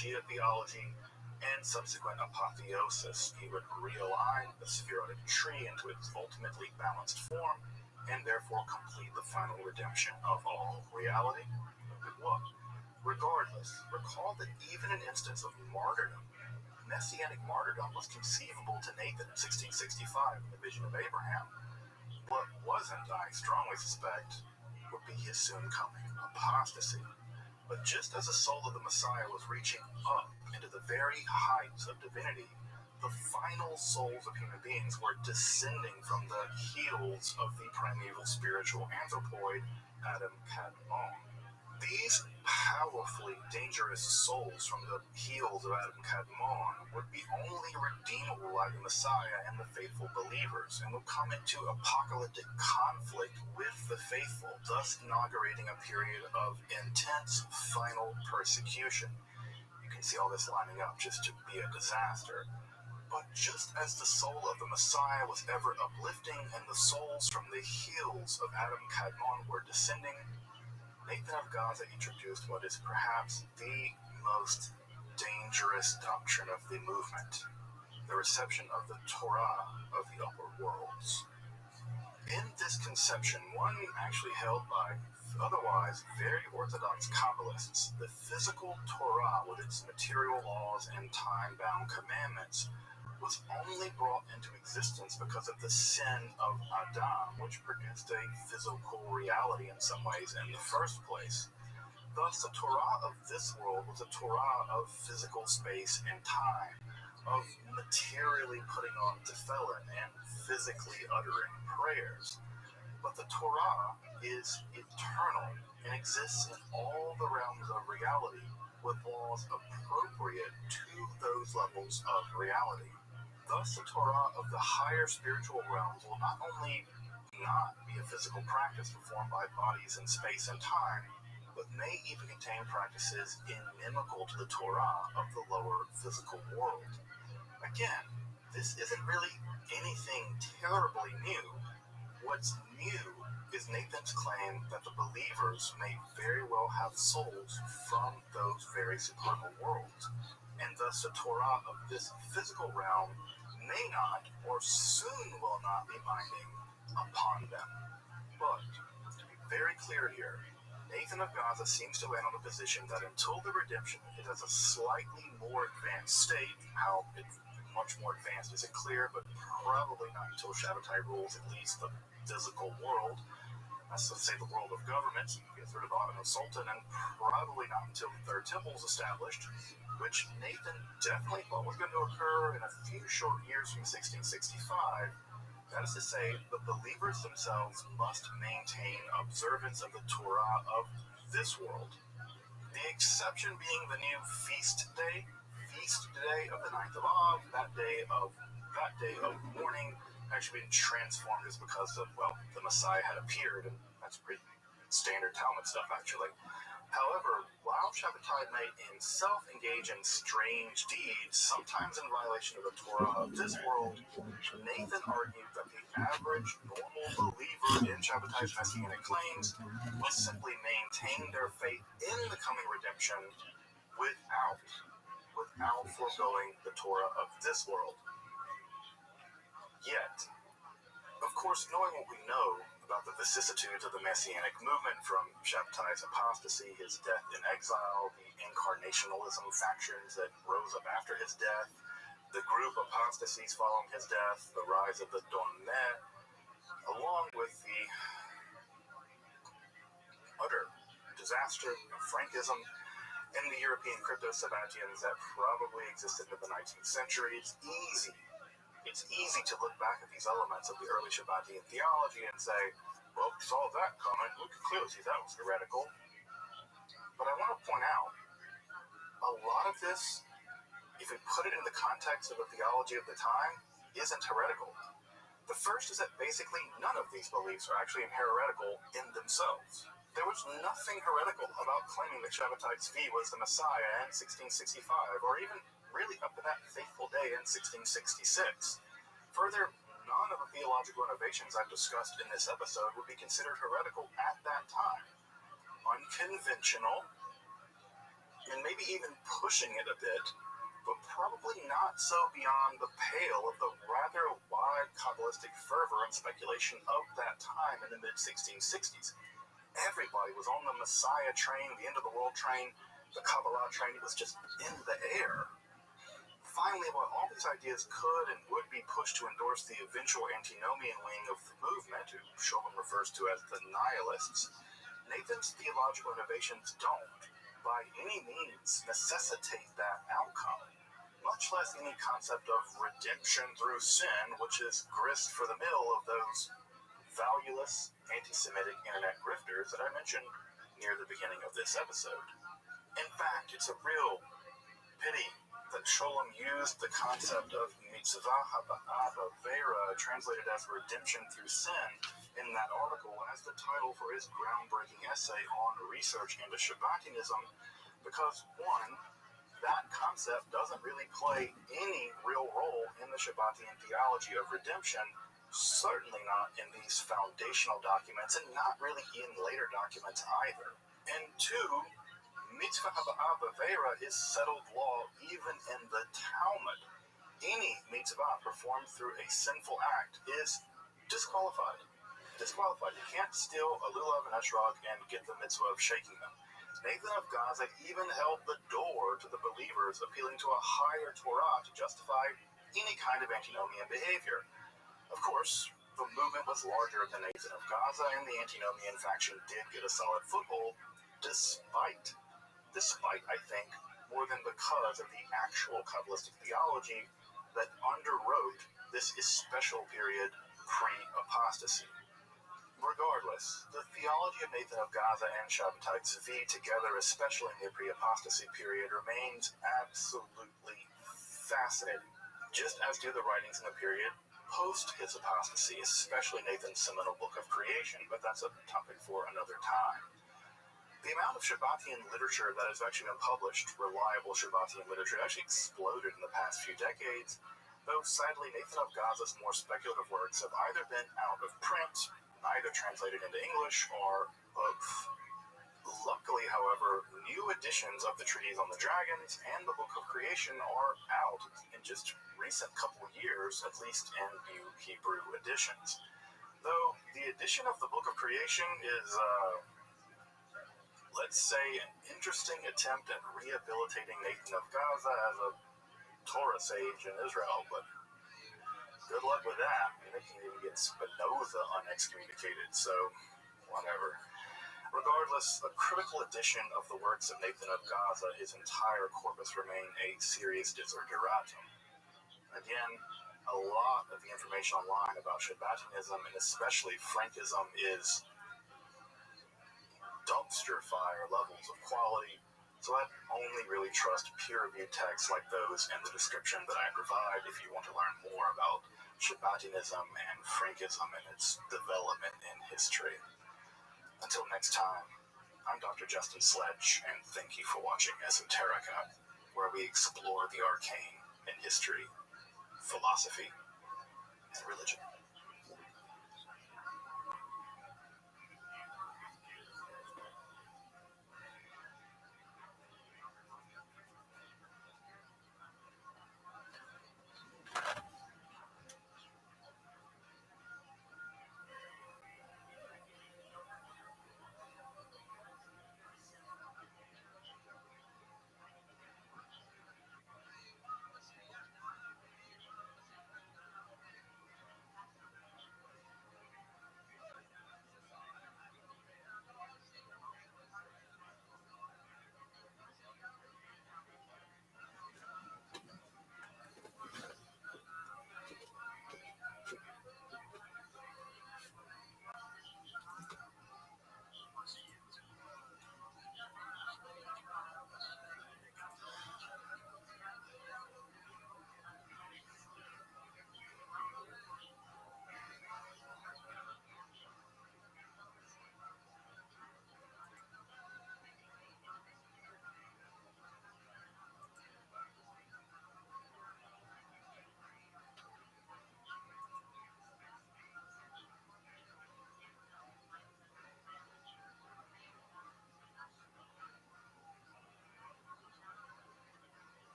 Shia theology, and subsequent apotheosis. He would realign the spheroid tree into its ultimately balanced form, and therefore complete the final redemption of all reality. Good luck. Regardless, recall that even an instance of martyrdom, messianic martyrdom, was conceivable to Nathan in 1665 in the vision of Abraham. What wasn't, I strongly suspect, would be his soon coming apostasy. But just as the soul of the Messiah was reaching up into the very heights of divinity, the final souls of human beings were descending from the heels of the primeval spiritual anthropoid, Adam Kadmon. These powerfully dangerous souls from the heels of Adam Kadmon would be only redeemable by the Messiah and the faithful believers, and would come into apocalyptic conflict with the faithful, thus inaugurating a period of intense final persecution. You can see all this lining up just to be a disaster. But just as the soul of the Messiah was ever uplifting and the souls from the heels of Adam Kadmon were descending, Nathan of Gaza introduced what is perhaps the most dangerous doctrine of the movement, the reception of the Torah of the upper worlds. In this conception, one actually held by otherwise very orthodox Kabbalists, the physical Torah with its material laws and time-bound commandments was only brought into existence because of the sin of Adam, which produced a physical reality in some ways in the first place. Thus, the Torah of this world was a Torah of physical space and time, of materially putting on tefillin and physically uttering prayers. But the Torah is eternal and exists in all the realms of reality, with laws appropriate to those levels of reality. Thus, the Torah of the higher spiritual realms will not only not be a physical practice performed by bodies in space and time, but may even contain practices inimical to the Torah of the lower physical world. Again, this isn't really anything terribly new. What's new is Nathan's claim that the believers may very well have souls from those very supernal worlds, and thus the Torah of this physical realm may not, or soon will not, be binding upon them. But, to be very clear here, Nathan of Gaza seems to land on the position that until the redemption is at a slightly more advanced state, how much more advanced isn't clear, but probably not until Shabbatai rules at least the physical world, that's to say the world of government, gets rid of Ottoman Sultan, and probably not until the Third Temple is established, which Nathan definitely thought was going to occur in a few short years from 1665. That is to say, the believers themselves must maintain observance of the Torah of this world. The exception being the new feast day of the 9th of Av, that day of mourning, actually been transformed is because of, well, the Messiah had appeared, and that's pretty standard Talmud stuff, actually. However, while Shabbatai may himself engage in strange deeds, sometimes in violation of the Torah of this world, Nathan argued that the average, normal believer in Shabbatai's messianic claims must simply maintain their faith in the coming redemption without foregoing the Torah of this world. Yet, of course, knowing what we know about the vicissitudes of the Messianic movement, from Shabbatai's apostasy, his death in exile, the incarnationalism factions that rose up after his death, the group apostasies following his death, the rise of the Donmet, along with the utter disaster of Frankism and the European crypto-Sabbatians that probably existed in the 19th century, it's easy to look back at these elements of the early Shabbatian theology and say, well, we saw that coming, we could clearly see that was heretical. But I want to point out, a lot of this, if we put it in the context of the theology of the time, isn't heretical. The first is that basically none of these beliefs are actually heretical in themselves. There was nothing heretical about claiming that Shabbatai Tzvi was the Messiah in 1665, or even really up to that fateful day in 1666. Further, none of the theological innovations I've discussed in this episode would be considered heretical at that time. Unconventional, and maybe even pushing it a bit, but probably not so beyond the pale of the rather wide Kabbalistic fervor and speculation of that time in the mid-1660s. Everybody was on the Messiah train, the end of the world train, the Kabbalah train. It was just in the air. Finally, while all these ideas could and would be pushed to endorse the eventual antinomian wing of the movement, who Scholem refers to as the nihilists, Nathan's theological innovations don't, by any means, necessitate that outcome, much less any concept of redemption through sin, which is grist for the mill of those valueless, anti-Semitic internet grifters that I mentioned near the beginning of this episode. In fact, it's a real pity that Scholem used the concept of mitzvah ha'avera, translated as redemption through sin, in that article as the title for his groundbreaking essay on research into Shabbatianism, because one, that concept doesn't really play any real role in the Shabbatian theology of redemption, certainly not in these foundational documents, and not really in later documents either. And two, mitzvah ha'avera is settled law even in the Talmud. Any mitzvah performed through a sinful act is disqualified. You can't steal a lulav and esrog and get the mitzvah of shaking them. Nathan of Gaza even held the door to the believers appealing to a higher Torah to justify any kind of antinomian behavior. Of course, the movement was larger than Nathan of Gaza, and the antinomian faction did get a solid foothold, despite, I think, more than because of the actual Kabbalistic theology that underwrote this special period pre-apostasy. Regardless, the theology of Nathan of Gaza and Shabbatai Tzvi together, especially in the pre-apostasy period, remains absolutely fascinating, just as do the writings in the period post his apostasy, especially Nathan's seminal book of creation, but that's a topic for another time. The amount of Shabbatian literature that has actually been published, reliable Shabbatian literature, actually exploded in the past few decades, though sadly Nathan of Gaza's more speculative works have either been out of print, neither translated into English, or both. Luckily, however, new editions of the Treatise on the Dragons and the Book of Creation are out in just recent couple of years, at least in new Hebrew editions. Though the edition of the Book of Creation is, let's say, an interesting attempt at rehabilitating Nathan of Gaza as a Torah sage in Israel, but good luck with that. They can't even get Spinoza unexcommunicated, so whatever. Regardless, a critical edition of the works of Nathan of Gaza, his entire corpus, remain a serious desideratum. Again, a lot of the information online about Shabbatianism, and especially Frankism, is dumpster fire levels of quality, so I'd only really trust peer-reviewed texts like those in the description that I provide if you want to learn more about Shabbatianism and Frankism and its development in history. Until next time, I'm Dr. Justin Sledge, and thank you for watching Esoterica, where we explore the arcane in history, philosophy, and religion.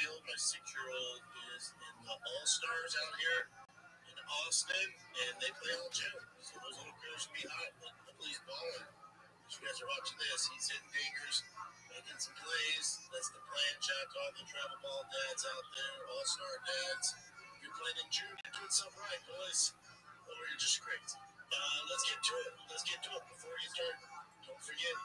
field. My 6-year-old is in the All-Stars out here in Austin, and they play all June. So those little girls will be hot, but hopefully he's balling. If you guys are watching this, he's hitting dingers, making some plays. That's the plan. Shout out to all the travel ball dads out there, all-star dads. If you're playing in June, you're doing something right, boys. Or you're just crazy. Let's get to it. Before you start, don't forget,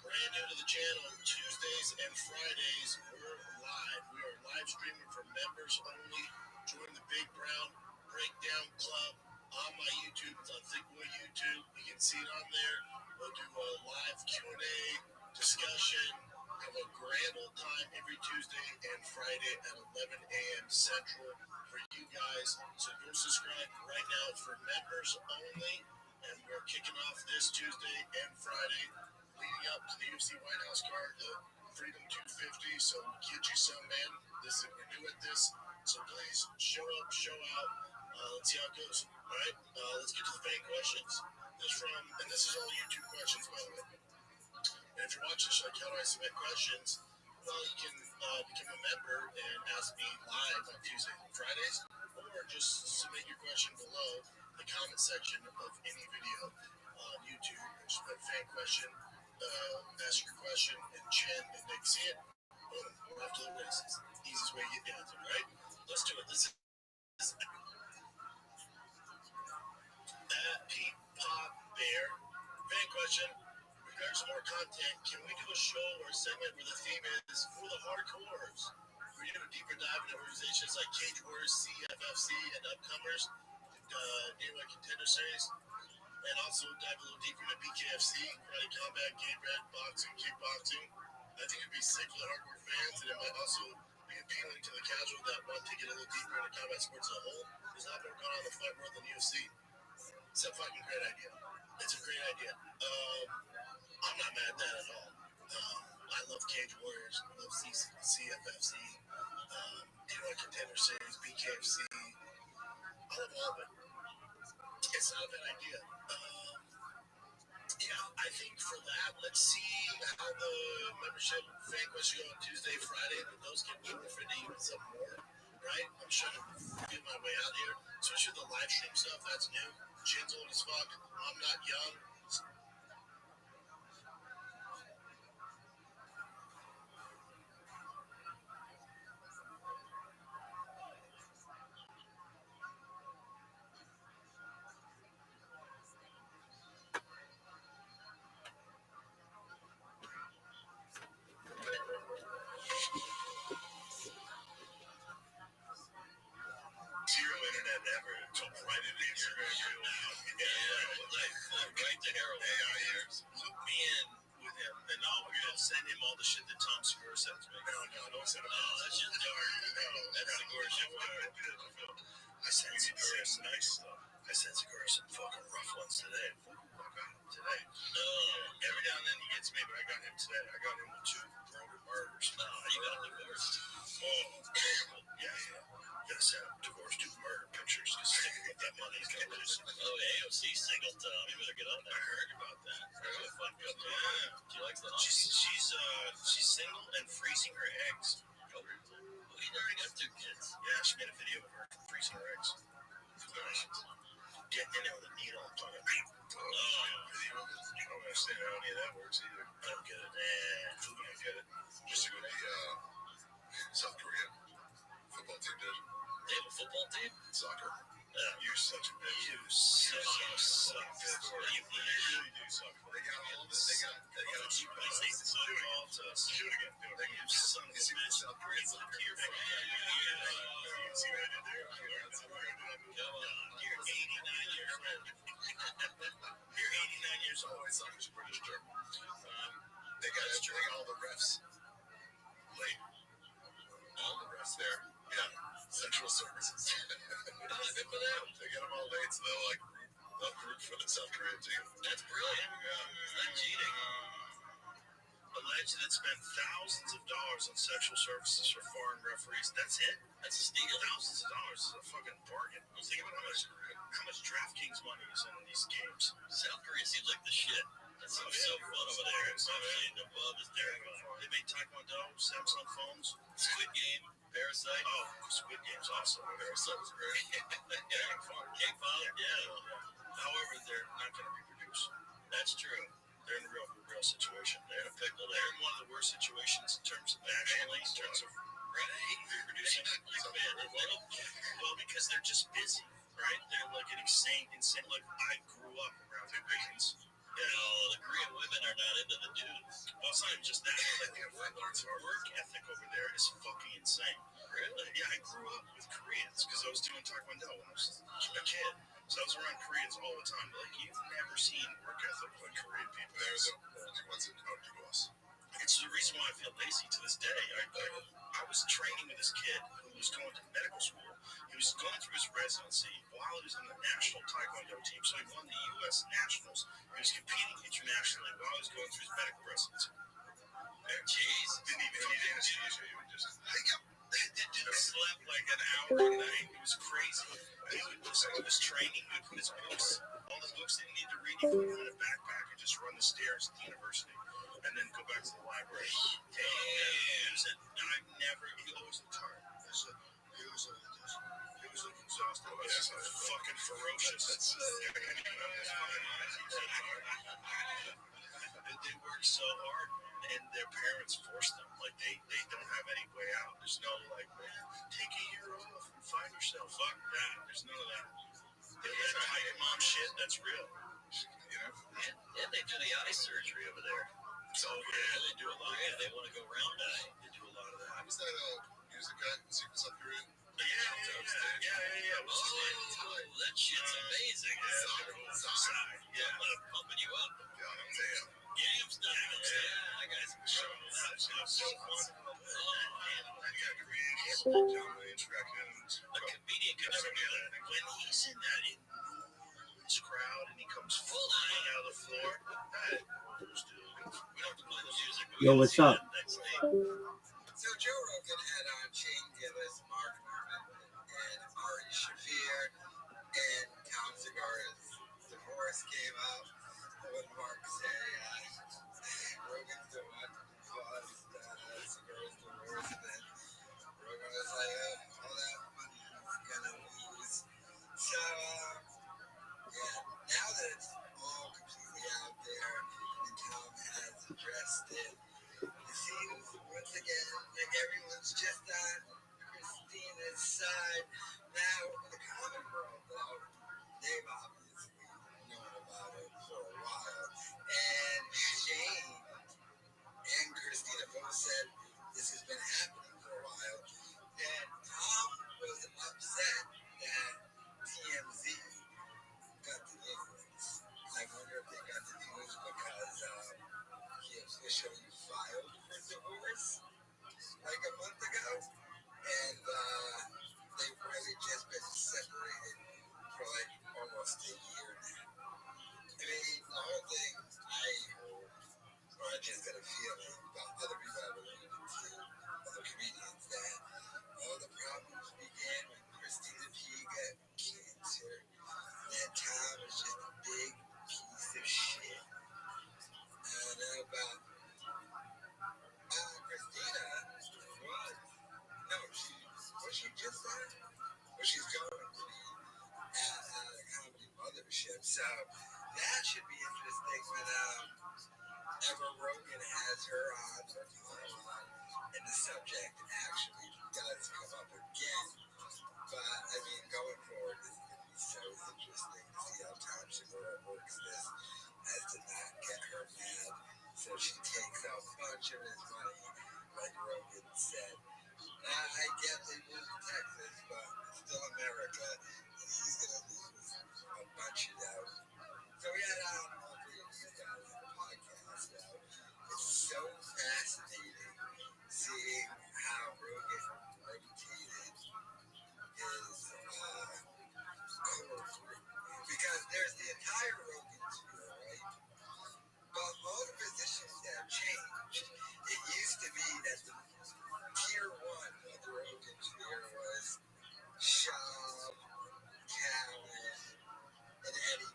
brand new to the channel, Tuesdays and Fridays, we're live. We are live streaming for members only. Join the Big Brown Breakdown Club on my YouTube. It's on Thick Boy YouTube. You can see it on there. We'll do a live Q&A discussion. Have a grand old time every Tuesday and Friday at 11 a.m. Central for you guys. So go subscribe right now. It's for members only. And we're kicking off this Tuesday and Friday leading up to the UFC White House card, the Freedom 250. So get you some, man. We're new at this. So please show up, show out. Let's see how it goes. All right, let's get to the fan questions. This is all YouTube questions, by the way. And if you're watching this, like, how do I submit questions? Well, you can become a member and ask me live on Tuesdays and Fridays, or just submit your question below the comment section of any video on YouTube. Just put fan question, ask your question, and Chen and Nick see it. Boom, we're off to the races. Easiest way to get down to it, right? Let's do it. This is Pete Pop Bear. Fan question. Regards to more content, can we do a show or a segment where the theme is for the hardcores? We do a deeper dive into organizations like Cage Warriors, CFFC, and upcomers, New Contender Series, and also dive a little deeper into BKFC, Karate Combat, Game Red, boxing, kickboxing. I think it'd be sick for the hardcore fans, and it might also be appealing to the casual that want to get a little deeper into combat sports as a whole. There's a lot more going on in the fight world than UFC. It's a fucking great idea. It's a great idea. I'm not mad at that at all. I love Cage Warriors. I love CFFC. New Contender Series, BKFC. I love all of it. It's not a bad idea. Yeah, I think for that, let's see how the membership fan question go on Tuesday, Friday, and those get me for even some more, right? I'm trying to get my way out here, especially the live stream stuff. That's new. Chin's old as fuck. I'm not young. Zero internet ever. Jump right into Instagram now. Right to Harold. AI years. Loop me in with him, and we'll send him all the shit that Tom Segura sends me. No, don't send him. Oh, that's just dark. No, that's Segura shit. I sent Segura some nice stuff. I sent Segura some fucking rough ones today. Today. Every now and then he gets me, but I got him today. I got him with 2 broken murders. No, you got him divorced. Oh, yeah. Gotta set up divorce, 2 murder pictures, because sticking with that money is gonna lose. Oh, AOC single Tom. You better get on there. I heard about that. Really fun girl. Yeah. She likes the she's single and freezing her eggs. Oh, he already got 2 kids. Yeah, she made a video of her freezing her eggs. Nice. Getting in there with a needle. I'm talking. I don't understand how any of that works either. I don't get it. I don't get it. Just to go to the South Korean football team did. They have a football team? Soccer. You're such a bitch. You suck. You really do suck. They got all this. They got a cheap place. They all to us. Do it again. You son of a bitch. South Korean soccer. You can see what I did there? Come on. You're 89 years old. You're 89 years old. Soccer's a British term. They got all the refs late. All the refs there. Yeah. Central Services. Good for them. They get them all late, so they'll root for the South Korean team. That's brilliant. It's not cheating. Alleged that spent thousands of dollars on sexual services for foreign referees. That's it. That's a steal. Thousands of dollars is a fucking bargain. Think about how much DraftKings money is in these games. South Korea seems like the shit. That seems so fun over there. Americans. Above is there. They made Taekwondo, Samsung phones, Squid Game, Parasite. Oh, Squid Game's awesome. Parasite was great. K-pop, yeah. However, they're not going to reproduce. That's true. They're in a real situation. They're in a pickle. They're in one of the worst situations in terms of nationally, in terms of reproducing. Well, because they're just busy, right? They're like an insane. Like I grew up around the Koreans. The Korean women are not into the dudes. Well, it's not even just that. Like their work ethic over there is fucking insane. Really? Yeah, I grew up with Koreans because I was doing Taekwondo when I was a kid. So I was around Koreans all the time. Like, you've never seen work ethic like Korean people. They're the only ones that outdo us. It's the reason why I feel lazy to this day. I was training with this kid who was going to medical school. He was going through his residency while he was in the national Taekwondo team. So he won the U.S. Nationals. He was competing internationally while he was going through his medical residency. Jeez. Didn't even need anesthesia. He would just, It slept like an hour a night. It was crazy. He would just on his training, he would put his books, all the books that he needed to read, he put them in a backpack and just run the stairs at the university, and then go back to the library. I've never. He always looked tired. He was like exhausted. He was fucking ferocious. They work so hard, and their parents force them. Like they don't have any way out. There's no like, take a year off and find yourself. Fuck that. There's none of that. That tight mom shit. That's real. You know. And they do the eye surgery over there. So yeah, they do a lot. Yeah, they want to go round eye. They do a lot of that. Was that music guy in Secret South Korea? Yeah. Oh, that shit's amazing. Yeah, pumping you up. Games done. That guy's so fun. A comedian could never do that. When he's in that enormous crowd and he comes flying out of the floor, we don't have to play the music. Yo, what's up? So Joe Rogan had on Shane Gillis, Mark Norman, and Ari Shaffir, and Tom Segura's divorce came up. What Mark said, Rogan's the one who caused Segura's divorce, and then Rogan was like, all that money he's gonna lose. So, now that it's all completely out there, and Tom has addressed it, it seems once again like everyone's just on Christina's side. Now, in the common world, though, they've obviously known about it for a while. And Shane and Christina both said this has been happening for a while. And Tom was upset that TMZ got the news. I wonder if they got the news because he officially filed for divorce like a month ago, and they've really just been separated for like almost a year now. I mean, the whole thing I heard, or I just got a feeling about other people I've alluded to, other comedians, that all the problems began when Christina P got cancer, and Tom was just a big piece of shit. I don't know about Christina. She just said, well, she's going to be at a comedy mothership, so that should be interesting when ever Rogan has her on or Tom on, and the subject actually does come up again. But I mean, going forward, it's going to be so interesting to see how Tom Segura works this as to not get her mad, so she takes a bunch of his money, like Rogan said. I get they moved to Texas, but it's still America, and he's going to lose a bunch of that. So we had all three of these guys on the podcast now. It's so fascinating seeing how Rogan rotated his core group. Because there's the entire Rogan sphere, right? But all the positions have changed. It used to be that the tier one of the Rogan sphere was Schaub, Callen, and Eddie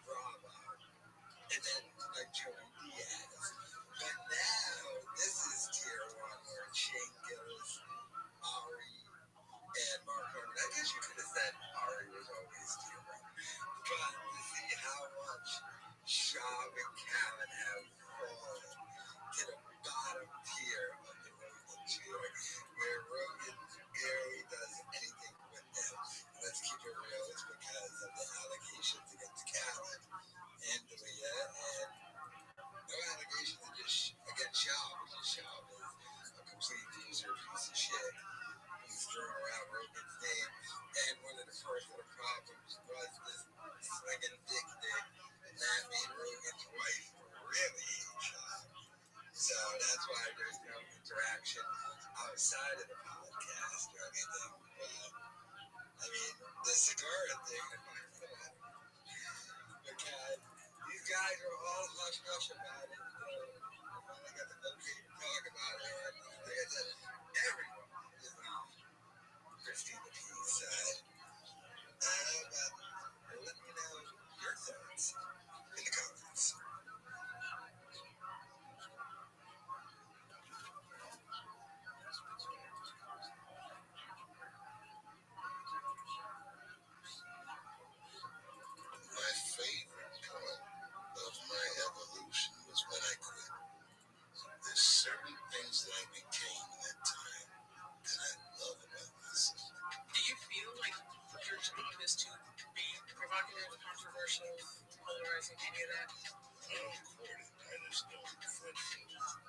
So that's why there's no interaction outside of the podcast or anything. I mean, the cigar thing, because these guys are all hush hush about it. So I finally got the okay to talk about it. And like I said, everyone is on Christina P's side. But let me know your thoughts in the comments. My favorite part of my evolution was when I quit. There's certain things that I became in that time that I love about myself. Do you feel like your job is to be provocative, controversial, polarizing, any of that? I don't court it. I just don't front it.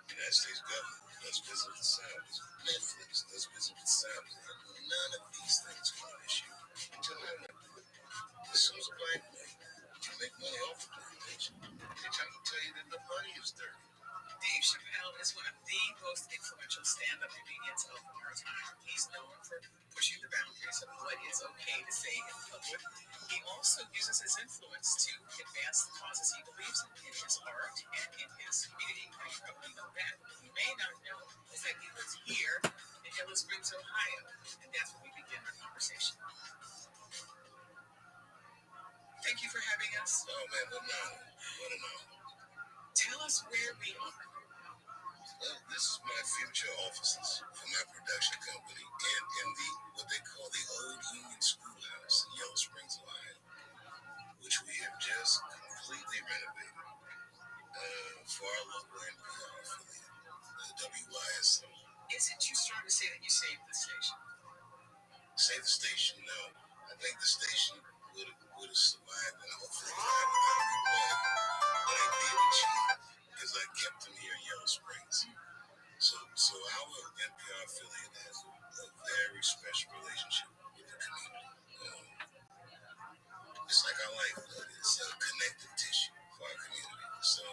The United States government, let's visit the South. Netflix, let's visit the South. None of these things were an issue until I went through it. As soon as a black man can make money off of education, they're trying to tell you that the money is dirty. Dave Chappelle is one of the most influential stand-up comedians of our time. He's known for pushing the boundaries of what is okay to say in public. He also uses his influence to advance the causes he believes in his art and in his community. I probably know that. What you may not know is that he lives here in Yellow Springs, Ohio, and that's where we begin our conversation. Thank you for having us. Oh man, what an honor. What an honor. Tell us where we are. Well, this is my future offices for my production company and in the what they call the Old Union Schoolhouse in Yellow Springs, Ohio, which we have just completely renovated for our local NPR affiliate, WYSO. Isn't you starting to say that you saved the station? Save the station? No. I think the station would have survived and hopefully thrived without me. But I did achieve because I kept them here in Yellow Springs. So our NPR affiliate has a very special relationship with the community. It's like our lifeblood. It's a connective tissue for our community. So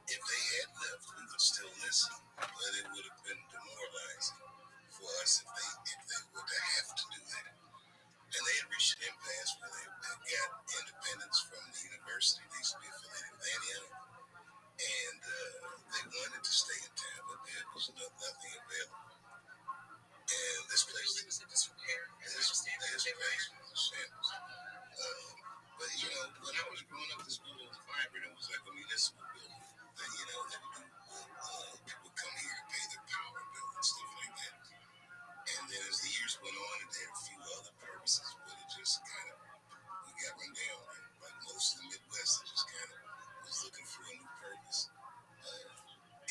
if they had left, we would still listen, but it would have been demoralizing for us if they were to have to do that. And they had reached an impasse where they got independence from the university. They used to be affiliated with Antioch. And they wanted to stay in town, but there was nothing available. And this place was in disrepair. This place was a shambles. But you know, when I was growing up, this building was vibrant. It was like a municipal building. That people would come here to pay their power bill and stuff like that. And then as the years went on, it had a few other purposes, but it just kind of we got run down. Like most of the Midwest, it just kind of was looking for a new purpose.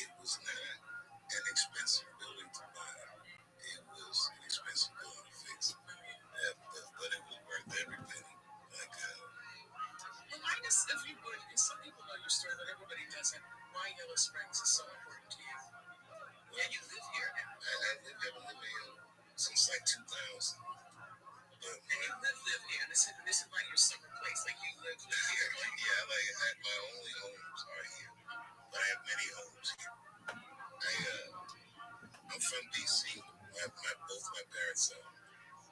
It was not an expensive building to buy. It was an expensive building to fix. But it was worth every penny. Remind us, if you would, because some people know your story, but everybody doesn't, why Yellow Springs is so important to you. Yeah, you live here now. I've lived here since like 2000. And you live here. This is like your summer place. Like you live here. Yeah, my only homes are here. But I have many homes here. I'm from D.C. Both my parents are.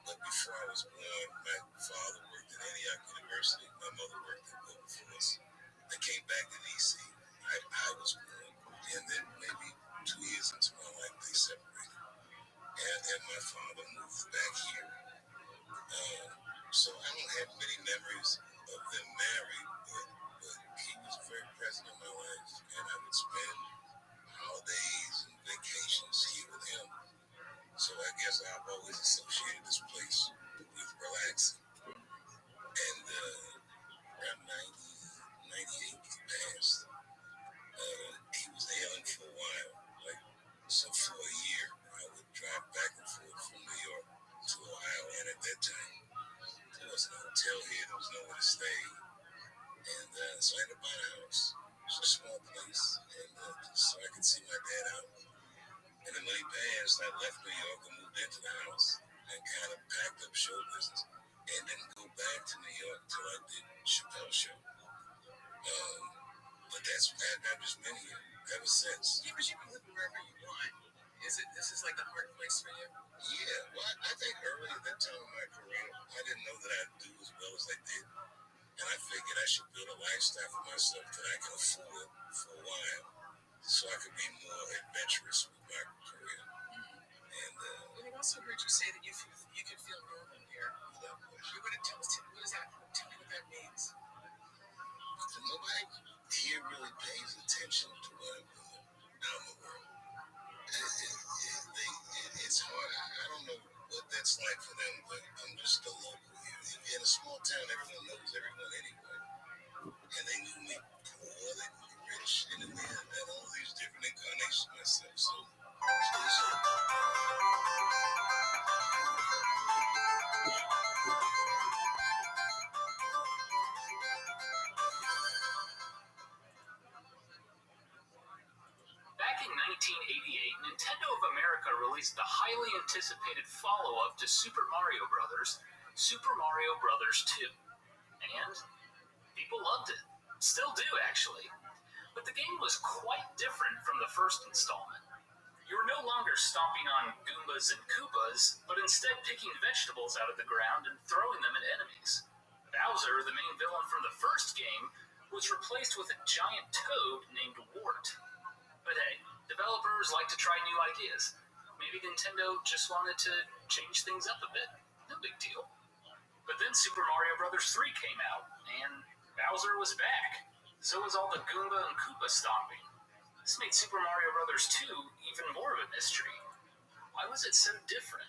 But before I was born, my father worked at Antioch University. My mother worked at Wilberforce. I came back to D.C. I was born. And then maybe 2 years into my life, they separated. And my father moved back here. So I don't have many memories of them married, but he was very present in my life. And I would spend holidays and vacations here with him. So I guess I've always associated this place with relaxing. And around 98, he passed. He was ailing for a while. So for a year, I would drive back and forth from New York to Ohio. And at that time, there was no hotel here. There was nowhere to stay. And so I had to buy a house. It was a small place. And so I could see my dad out. And then when he passed, I left New York and moved into the house and kind of packed up show business and didn't go back to New York till I did Chappelle Show. But I've just been here. ever since. Yeah, but you can live wherever you want. This is like the hard place for you? Yeah, well, I think early at that time in my career, I didn't know that I'd do as well as I did. And I figured I should build a lifestyle for myself that I can afford for a while so I could be more adventurous with my career. And I also heard you say that you can feel normal here. without question, What is that? Tell me what that means. nobody here really pays attention to what I'm doing out in the world. It's hard. I don't know what that's like for them, but I'm just a local here. In a small town, everyone knows everyone anyway. And they knew me poor, they knew me rich, and then they had all these different incarnations of myself. So, Back in 1988, Nintendo of America released the highly anticipated follow-up to Super Mario Bros., Super Mario Bros. 2. And people loved it. Still do, actually. But the game was quite different from the first installment. You were no longer stomping on Goombas and Koopas, but instead picking vegetables out of the ground and throwing them at enemies. Bowser, the main villain from the first game, was replaced with a giant toad named Wart. But hey, developers like to try new ideas. Maybe Nintendo just wanted to change things up a bit. No big deal. But then Super Mario Bros. 3 came out, and Bowser was back. So was all the Goomba and Koopa stomping. This made Super Mario Bros. 2 even more of a mystery. Why was it so different?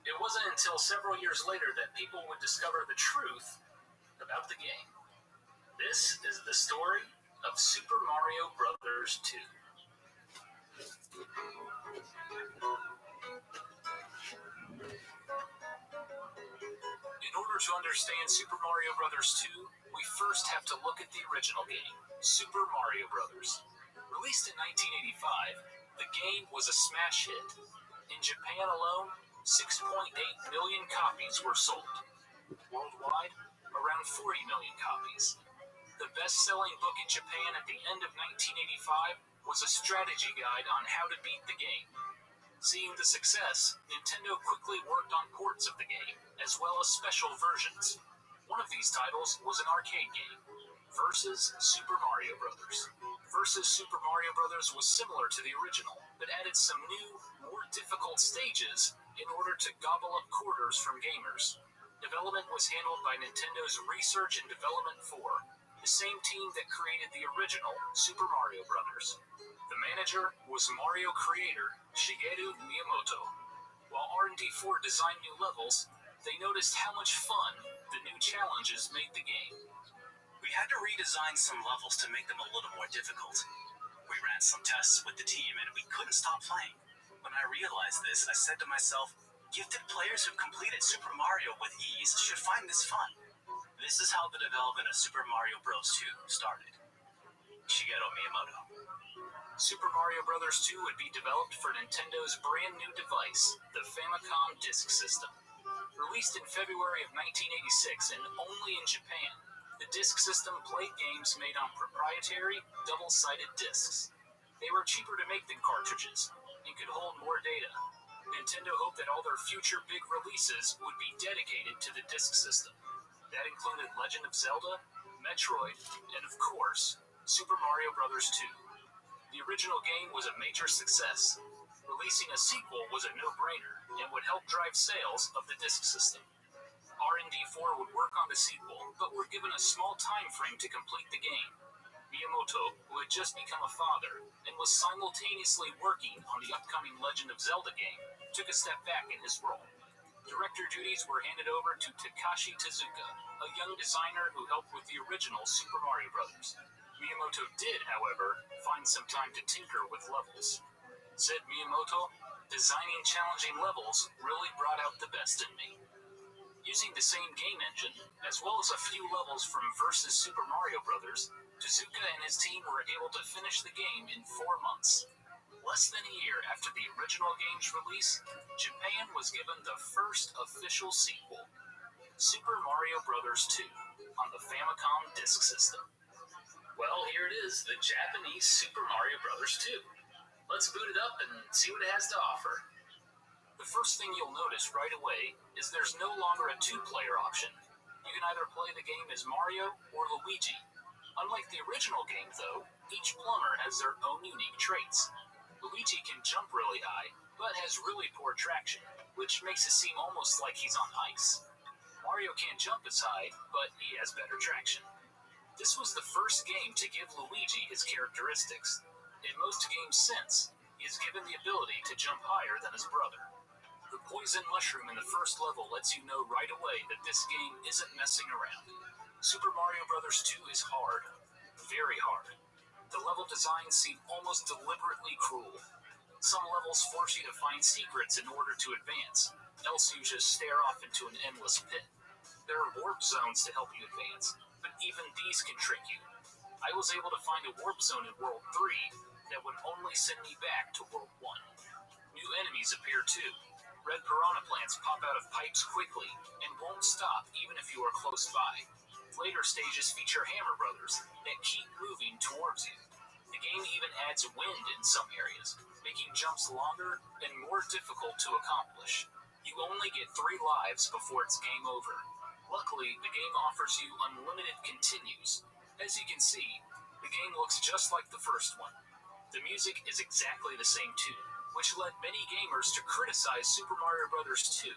It wasn't until several years later that people would discover the truth about the game. This is the story of Super Mario Bros. 2. In order to understand Super Mario Bros. 2, we first have to look at the original game, Super Mario Bros. Released in 1985, the game was a smash hit. In Japan alone, 6.8 million copies were sold. Worldwide, around 40 million copies. The best-selling book in Japan at the end of 1985 was a strategy guide on how to beat the game. Seeing the success, Nintendo quickly worked on ports of the game, as well as special versions. One of these titles was an arcade game, Versus Super Mario Bros. Versus Super Mario Bros. Was similar to the original, but added some new, more difficult stages in order to gobble up quarters from gamers. Development was handled by Nintendo's Research and Development 4, the same team that created the original Super Mario Bros. The manager was Mario creator Shigeru Miyamoto. While R&D 4 designed new levels, they noticed how much fun the new challenges made the game. We had to redesign some levels to make them a little more difficult. We ran some tests with the team and we couldn't stop playing. When I realized this, I said to myself, gifted players who completed Super Mario with ease should find this fun. This is how the development of Super Mario Bros. 2 started. Shigeru Miyamoto. Super Mario Bros. 2 would be developed for Nintendo's brand new device, the Famicom Disk System. Released in February of 1986 and only in Japan, the disk system played games made on proprietary, double-sided discs. They were cheaper to make than cartridges and could hold more data. Nintendo hoped that all their future big releases would be dedicated to the disk system. That included Legend of Zelda, Metroid, and of course, Super Mario Bros. 2. The original game was a major success. Releasing a sequel was a no-brainer and would help drive sales of the disk system. R&D 4 would work on the sequel, but were given a small time frame to complete the game. Miyamoto, who had just become a father and was simultaneously working on the upcoming Legend of Zelda game, took a step back in his role. Director duties were handed over to Takashi Tezuka, a young designer who helped with the original Super Mario Bros. Miyamoto did, however, find some time to tinker with levels. Said Miyamoto, designing challenging levels really brought out the best in me. Using the same game engine, as well as a few levels from Versus Super Mario Bros., Tezuka and his team were able to finish the game in 4 months. Less than a year after the original game's release, Japan was given the first official sequel, Super Mario Bros. 2, on the Famicom Disk System. Well, here it is, the Japanese Super Mario Bros. 2. Let's boot it up and see what it has to offer. The first thing you'll notice right away is there's no longer a two-player option. You can either play the game as Mario or Luigi. Unlike the original game, though, each plumber has their own unique traits. Luigi can jump really high, but has really poor traction, which makes it seem almost like he's on ice. Mario can't jump as high, but he has better traction. This was the first game to give Luigi his characteristics. In most games since, he is given the ability to jump higher than his brother. The poison mushroom in the first level lets you know right away that this game isn't messing around. Super Mario Bros. 2 is hard. Very hard. The level designs seem almost deliberately cruel. Some levels force you to find secrets in order to advance, else you just stare off into an endless pit. There are warp zones to help you advance, but even these can trick you. I was able to find a warp zone in World 3 that would only send me back to World 1. New enemies appear too. Red piranha plants pop out of pipes quickly and won't stop even if you are close by. Later stages feature hammer brothers that keep moving towards you. The game even adds wind in some areas, making jumps longer and more difficult to accomplish. You only get 3 lives before it's game over. Luckily, the game offers you unlimited continues. As you can see, the game looks just like the first one. The music is exactly the same too, which led many gamers to criticize Super Mario Bros. 2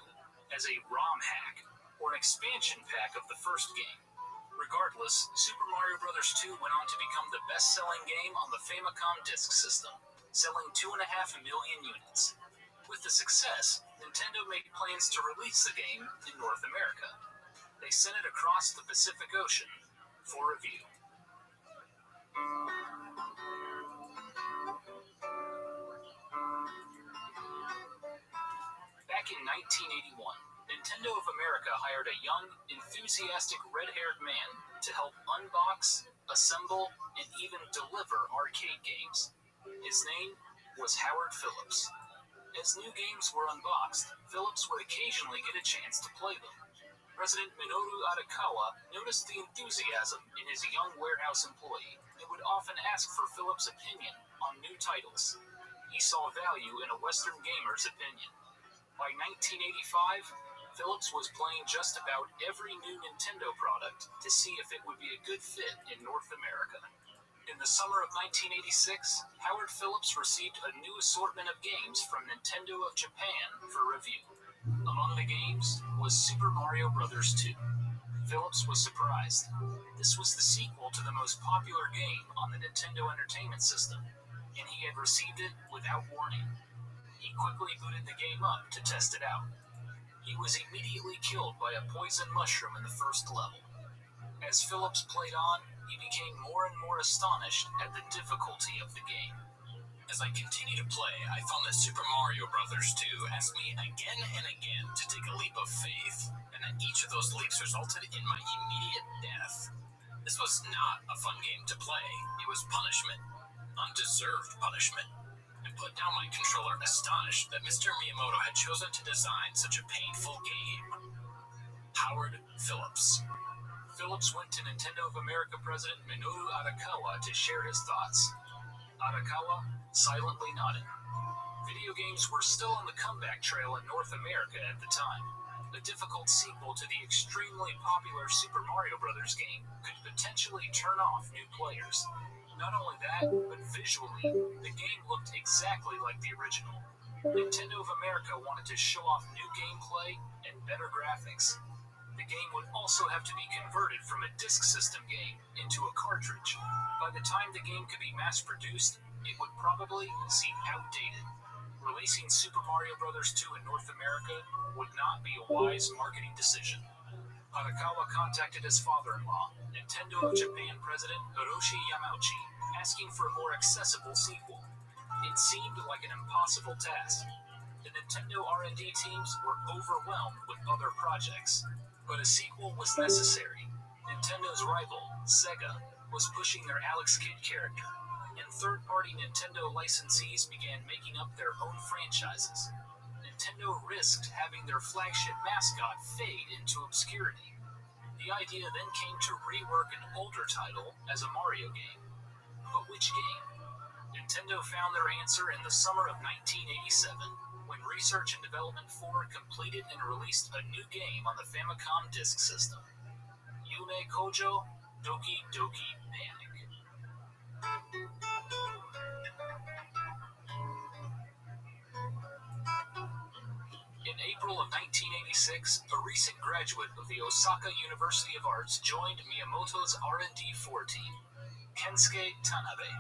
as a ROM hack or an expansion pack of the first game. Regardless, Super Mario Bros. 2 went on to become the best-selling game on the Famicom Disk System, selling 2.5 million units. With the success, Nintendo made plans to release the game in North America. They sent it across the Pacific Ocean for review. Back in 1981, Nintendo of America hired a young, enthusiastic red-haired man to help unbox, assemble, and even deliver arcade games. His name was Howard Phillips. As new games were unboxed, Phillips would occasionally get a chance to play them. President Minoru Arakawa noticed the enthusiasm in his young warehouse employee and would often ask for Phillips' opinion on new titles. He saw value in a Western gamer's opinion. By 1985, Phillips was playing just about every new Nintendo product to see if it would be a good fit in North America. In the summer of 1986, Howard Phillips received a new assortment of games from Nintendo of Japan for review. Among the games was Super Mario Bros. 2. Phillips was surprised. This was the sequel to the most popular game on the Nintendo Entertainment System, and he had received it without warning. He quickly booted the game up to test it out. He was immediately killed by a poison mushroom in the first level. As Phillips played on, he became more and more astonished at the difficulty of the game. As I continued to play, I found that Super Mario Bros. 2 asked me again and again to take a leap of faith, and that each of those leaps resulted in my immediate death. This was not a fun game to play. It was punishment. Undeserved punishment. I put down my controller, astonished that Mr. Miyamoto had chosen to design such a painful game. Howard Phillips. Phillips went to Nintendo of America President Minoru Arakawa to share his thoughts. Arakawa silently nodded. Video games were still on the comeback trail in North America at the time. A difficult sequel to the extremely popular Super Mario Bros. Game could potentially turn off new players. Not only that, but visually, the game looked exactly like the original. Nintendo of America wanted to show off new gameplay and better graphics. The game would also have to be converted from a disk system game into a cartridge. By the time the game could be mass-produced, it would probably seem outdated. Releasing Super Mario Bros. 2 in North America would not be a wise marketing decision. Arakawa contacted his father-in-law, Nintendo of Japan President Hiroshi Yamauchi, asking for a more accessible sequel. It seemed like an impossible task. The Nintendo R&D teams were overwhelmed with other projects, but a sequel was necessary. Nintendo's rival, Sega, was pushing their Alex Kidd character, and third-party Nintendo licensees began making up their own franchises. Nintendo risked having their flagship mascot fade into obscurity. The idea then came to rework an older title as a Mario game. But which game? Nintendo found their answer in the summer of 1987, when Research and Development 4 completed and released a new game on the Famicom Disk System. Yume Kojo Doki Doki Panic. In April of 1986, a recent graduate of the Osaka University of Arts joined Miyamoto's R&D 4 team, Kensuke Tanabe.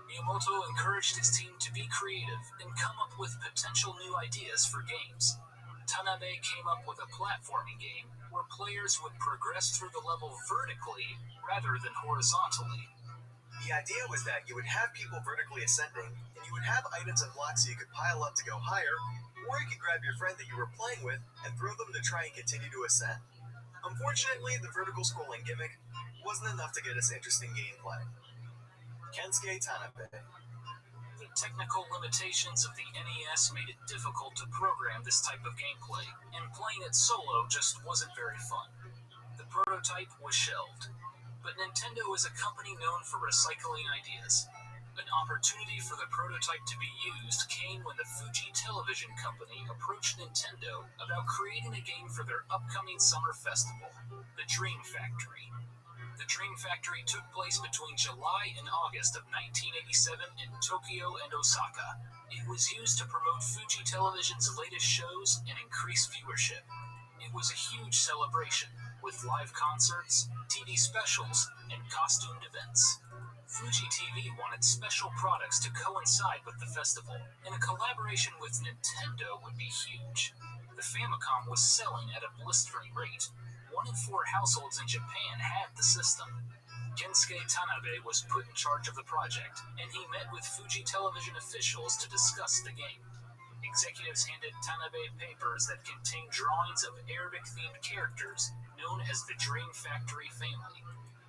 Miyamoto encouraged his team to be creative and come up with potential new ideas for games. Tanabe came up with a platforming game where players would progress through the level vertically rather than horizontally. The idea was that you would have people vertically ascending, and you would have items and blocks so you could pile up to go higher, or you could grab your friend that you were playing with and throw them to try and continue to ascend. Unfortunately, the vertical scrolling gimmick wasn't enough to get us interesting gameplay. Kensuke Tanabe. The technical limitations of the NES made it difficult to program this type of gameplay, and playing it solo just wasn't very fun. The prototype was shelved. But Nintendo is a company known for recycling ideas. An opportunity for the prototype to be used came when the Fuji Television Company approached Nintendo about creating a game for their upcoming summer festival, the Dream Factory. The Dream Factory took place between July and August of 1987 in Tokyo and Osaka. It was used to promote Fuji Television's latest shows and increase viewership. It was a huge celebration, with live concerts, TV specials, and costumed events. Fuji TV wanted special products to coincide with the festival, and a collaboration with Nintendo would be huge. The Famicom was selling at a blistering rate. 1 in 4 households in Japan had the system. Kensuke Tanabe was put in charge of the project, and he met with Fuji Television officials to discuss the game. Executives handed Tanabe papers that contained drawings of Arabic-themed characters known as the Dream Factory family.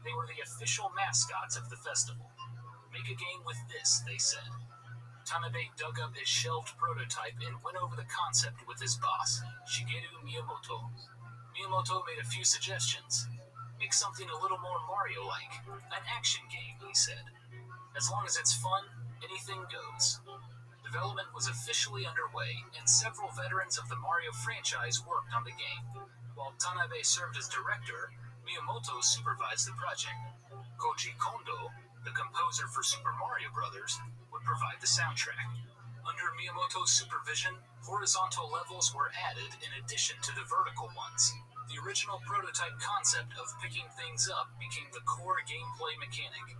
They were the official mascots of the festival. Make a game with this, they said. Tanabe dug up his shelved prototype and went over the concept with his boss, Shigeru Miyamoto. Miyamoto made a few suggestions. Make something a little more Mario-like. An action game, he said. As long as it's fun, anything goes. Development was officially underway, and several veterans of the Mario franchise worked on the game. While Tanabe served as director, Miyamoto supervised the project. Koji Kondo, the composer for Super Mario Bros., would provide the soundtrack. Under Miyamoto's supervision, horizontal levels were added in addition to the vertical ones. The original prototype concept of picking things up became the core gameplay mechanic.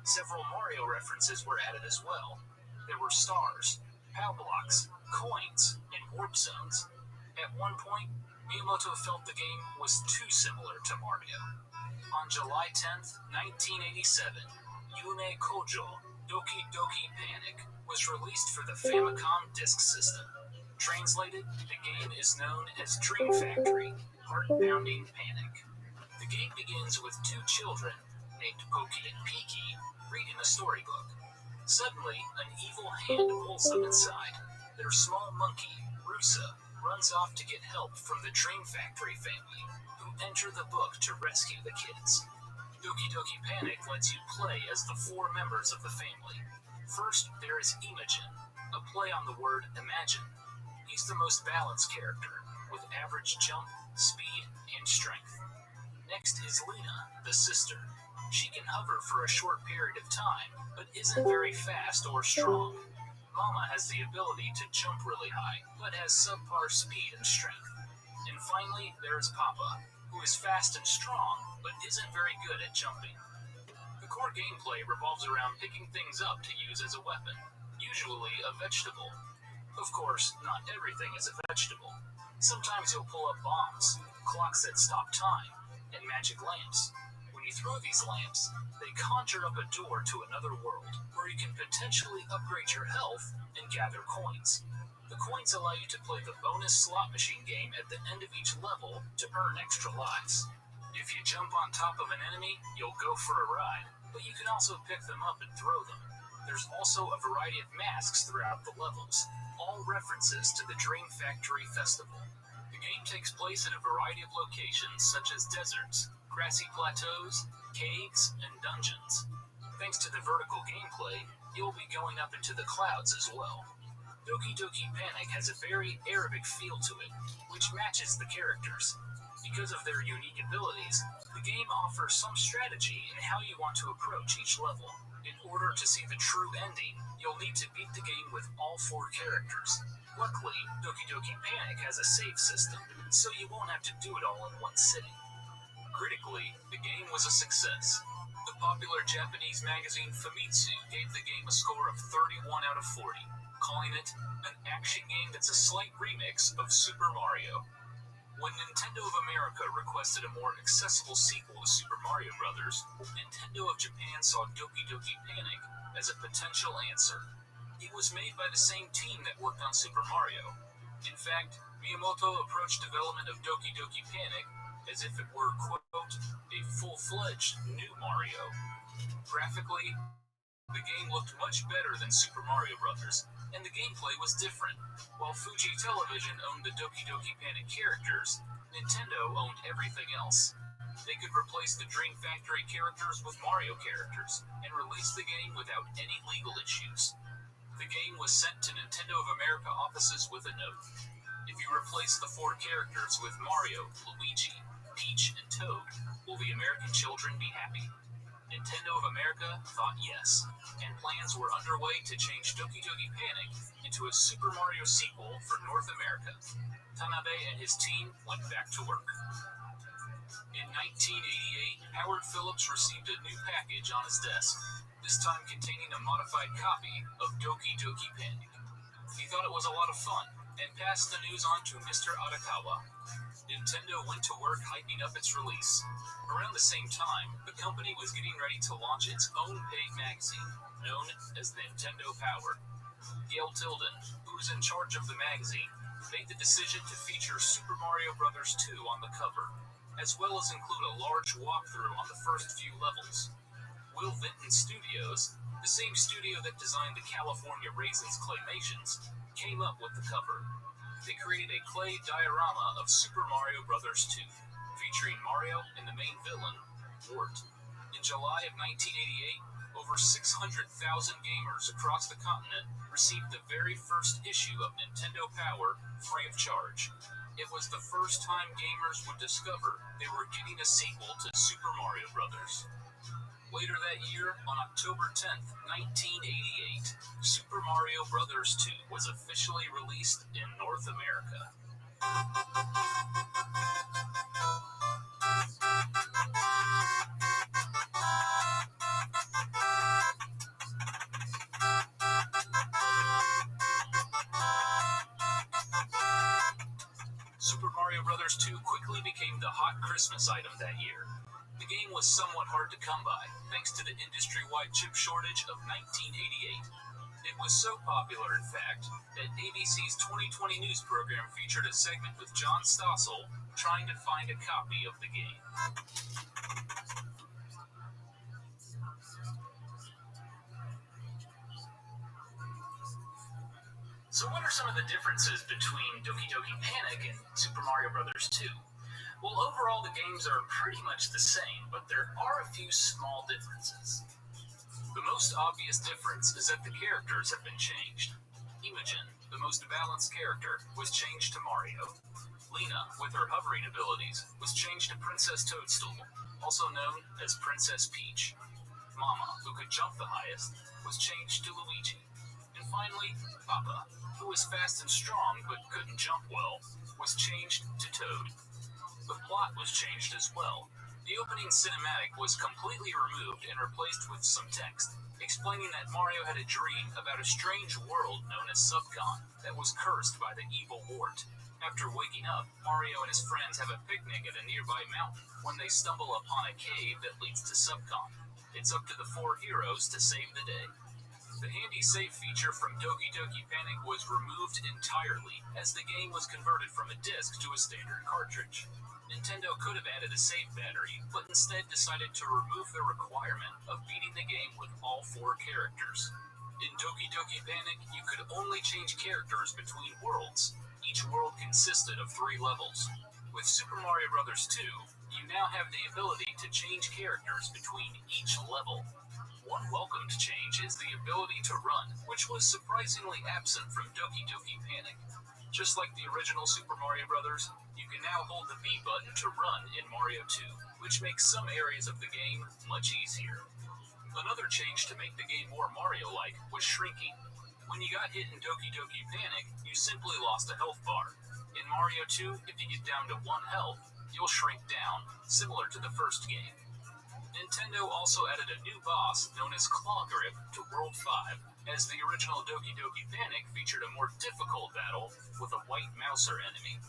Several Mario references were added as well. There were stars, POW blocks, coins, and warp zones. At one point, Miyamoto felt the game was too similar to Mario. On July 10th, 1987, Yume Kojo Doki Doki Panic was released for the Famicom Disk System. Translated, the game is known as Dream Factory, Heart-Pounding Panic. The game begins with 2 children, named Poki and Piki, reading a storybook. Suddenly, an evil hand pulls them inside. Their small monkey, Rusa, runs off to get help from the Dream Factory family, who enter the book to rescue the kids. Doki Doki Panic lets you play as the 4 members of the family. First, there is Imogen, a play on the word imagine. He's the most balanced character, with average jump, speed, and strength. Next is Lena, the sister. She can hover for a short period of time, but isn't very fast or strong. Mama has the ability to jump really high, but has subpar speed and strength. And finally, there is Papa, who is fast and strong, but isn't very good at jumping. The core gameplay revolves around picking things up to use as a weapon, usually a vegetable. Of course, not everything is a vegetable. Sometimes you'll pull up bombs, clocks that stop time, and magic lamps. When you throw these lamps, they conjure up a door to another world, where you can potentially upgrade your health and gather coins. The coins allow you to play the bonus slot machine game at the end of each level to earn extra lives. If you jump on top of an enemy, you'll go for a ride, but you can also pick them up and throw them. There's also a variety of masks throughout the levels, all references to the Dream Factory Festival. The game takes place in a variety of locations such as deserts, grassy plateaus, caves, and dungeons. Thanks to the vertical gameplay, you'll be going up into the clouds as well. Doki Doki Panic has a very Arabic feel to it, which matches the characters. Because of their unique abilities, the game offers some strategy in how you want to approach each level. In order to see the true ending, you'll need to beat the game with all 4 characters. Luckily, Doki Doki Panic has a save system, so you won't have to do it all in one sitting. Critically, the game was a success. The popular Japanese magazine Famitsu gave the game a score of 31 out of 40, calling it an action game that's a slight remix of Super Mario. When Nintendo of America requested a more accessible sequel to Super Mario Bros., Nintendo of Japan saw Doki Doki Panic as a potential answer. It was made by the same team that worked on Super Mario. In fact, Miyamoto approached development of Doki Doki Panic as if it were, quote, a full-fledged new Mario. Graphically, the game looked much better than Super Mario Bros., and the gameplay was different. While Fuji Television owned the Doki Doki Panic characters, Nintendo owned everything else. They could replace the Dream Factory characters with Mario characters, and release the game without any legal issues. The game was sent to Nintendo of America offices with a note. If you replace the 4 characters with Mario, Luigi, Peach, and Toad, will the American children be happy? Nintendo of America thought yes, and plans were underway to change Doki Doki Panic into a Super Mario sequel for North America. Tanabe and his team went back to work. In 1988, Howard Phillips received a new package on his desk, this time containing a modified copy of Doki Doki Panic. He thought it was a lot of fun, and passed the news on to Mr. Arakawa. Nintendo went to work hyping up its release. Around the same time, the company was getting ready to launch its own paid magazine, known as Nintendo Power. Gail Tilden, who was in charge of the magazine, made the decision to feature Super Mario Bros. 2 on the cover, as well as include a large walkthrough on the first few levels. Will Vinton Studios, the same studio that designed the California Raisins Claymations, came up with the cover. They created a clay diorama of Super Mario Bros. 2, featuring Mario and the main villain, Wart. In July of 1988, over 600,000 gamers across the continent received the very first issue of Nintendo Power free of charge. It was the first time gamers would discover they were getting a sequel to Super Mario Bros. Later that year, on October 10th, 1988, Super Mario Bros. 2 was officially released in North America. Super Mario Bros. 2 quickly became the hot Christmas item that year. The game was somewhat hard to come by, thanks to the industry-wide chip shortage of 1988. It was so popular, in fact, that ABC's 2020 news program featured a segment with John Stossel trying to find a copy of the game. So what are some of the differences between Doki Doki Panic and Super Mario Bros. 2? Well, overall, the games are pretty much the same, but there are a few small differences. The most obvious difference is that the characters have been changed. Imogen, the most balanced character, was changed to Mario. Lena, with her hovering abilities, was changed to Princess Toadstool, also known as Princess Peach. Mama, who could jump the highest, was changed to Luigi. And finally, Papa, who was fast and strong but couldn't jump well, was changed to Toad. The plot was changed as well. The opening cinematic was completely removed and replaced with some text, explaining that Mario had a dream about a strange world known as Subcon that was cursed by the evil Wart. After waking up, Mario and his friends have a picnic at a nearby mountain when they stumble upon a cave that leads to Subcon. It's up to the 4 heroes to save the day. The handy save feature from Doki Doki Panic was removed entirely, as the game was converted from a disc to a standard cartridge. Nintendo could have added a save battery, but instead decided to remove the requirement of beating the game with all 4 characters. In Doki Doki Panic, you could only change characters between worlds. Each world consisted of 3 levels. With Super Mario Bros. 2, you now have the ability to change characters between each level. One welcomed change is the ability to run, which was surprisingly absent from Doki Doki Panic. Just like the original Super Mario Bros., you can now hold the B button to run in Mario 2, which makes some areas of the game much easier. Another change to make the game more Mario-like was shrinking. When you got hit in Doki Doki Panic, you simply lost a health bar. In Mario 2, if you get down to 1 health, you'll shrink down, similar to the first game. Nintendo also added a new boss known as Claw Grip to World 5, as the original Doki Doki Panic featured a more difficult battle with a white mouser enemy.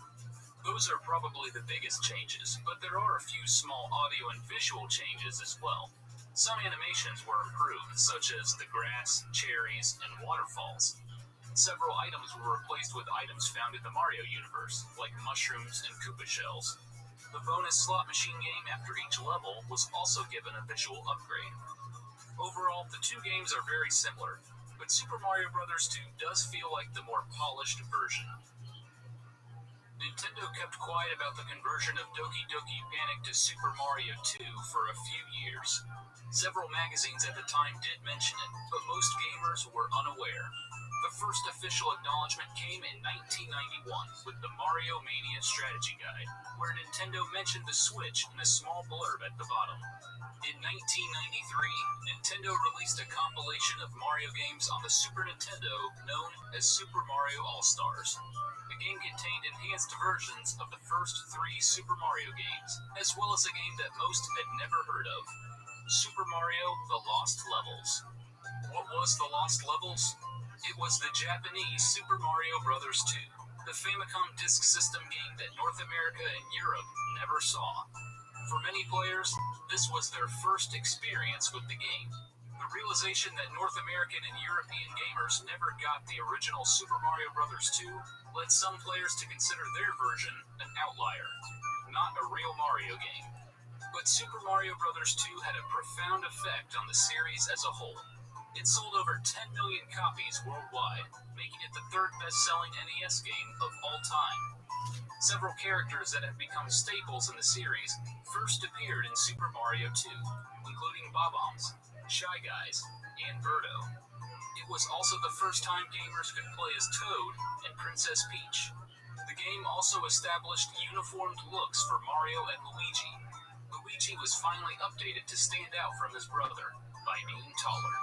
Those are probably the biggest changes, but there are a few small audio and visual changes as well. Some animations were improved, such as the grass, cherries, and waterfalls. Several items were replaced with items found in the Mario universe, like mushrooms and Koopa shells. The bonus slot machine game after each level was also given a visual upgrade. Overall, the 2 games are very similar, but Super Mario Bros. 2 does feel like the more polished version. Nintendo kept quiet about the conversion of Doki Doki Panic to Super Mario 2 for a few years. Several magazines at the time did mention it, but most gamers were unaware. The first official acknowledgement came in 1991 with the Mario Mania Strategy Guide, where Nintendo mentioned the Switch in a small blurb at the bottom. In 1993, Nintendo released a compilation of Mario games on the Super Nintendo known as Super Mario All-Stars. The game contained enhanced versions of the first 3 Super Mario games, as well as a game that most had never heard of, Super Mario The Lost Levels. What was The Lost Levels? It was the Japanese Super Mario Bros. 2, the Famicom Disk System game that North America and Europe never saw. For many players, this was their first experience with the game. The realization that North American and European gamers never got the original Super Mario Bros. 2 led some players to consider their version an outlier, not a real Mario game. But Super Mario Bros. 2 had a profound effect on the series as a whole. It sold over 10 million copies worldwide, making it the 3rd best-selling NES game of all time. Several characters that have become staples in the series first appeared in Super Mario 2, including Bob-ombs, Shy Guys, and Birdo. It was also the first time gamers could play as Toad and Princess Peach. The game also established uniformed looks for Mario and Luigi. Luigi was finally updated to stand out from his brother by being taller.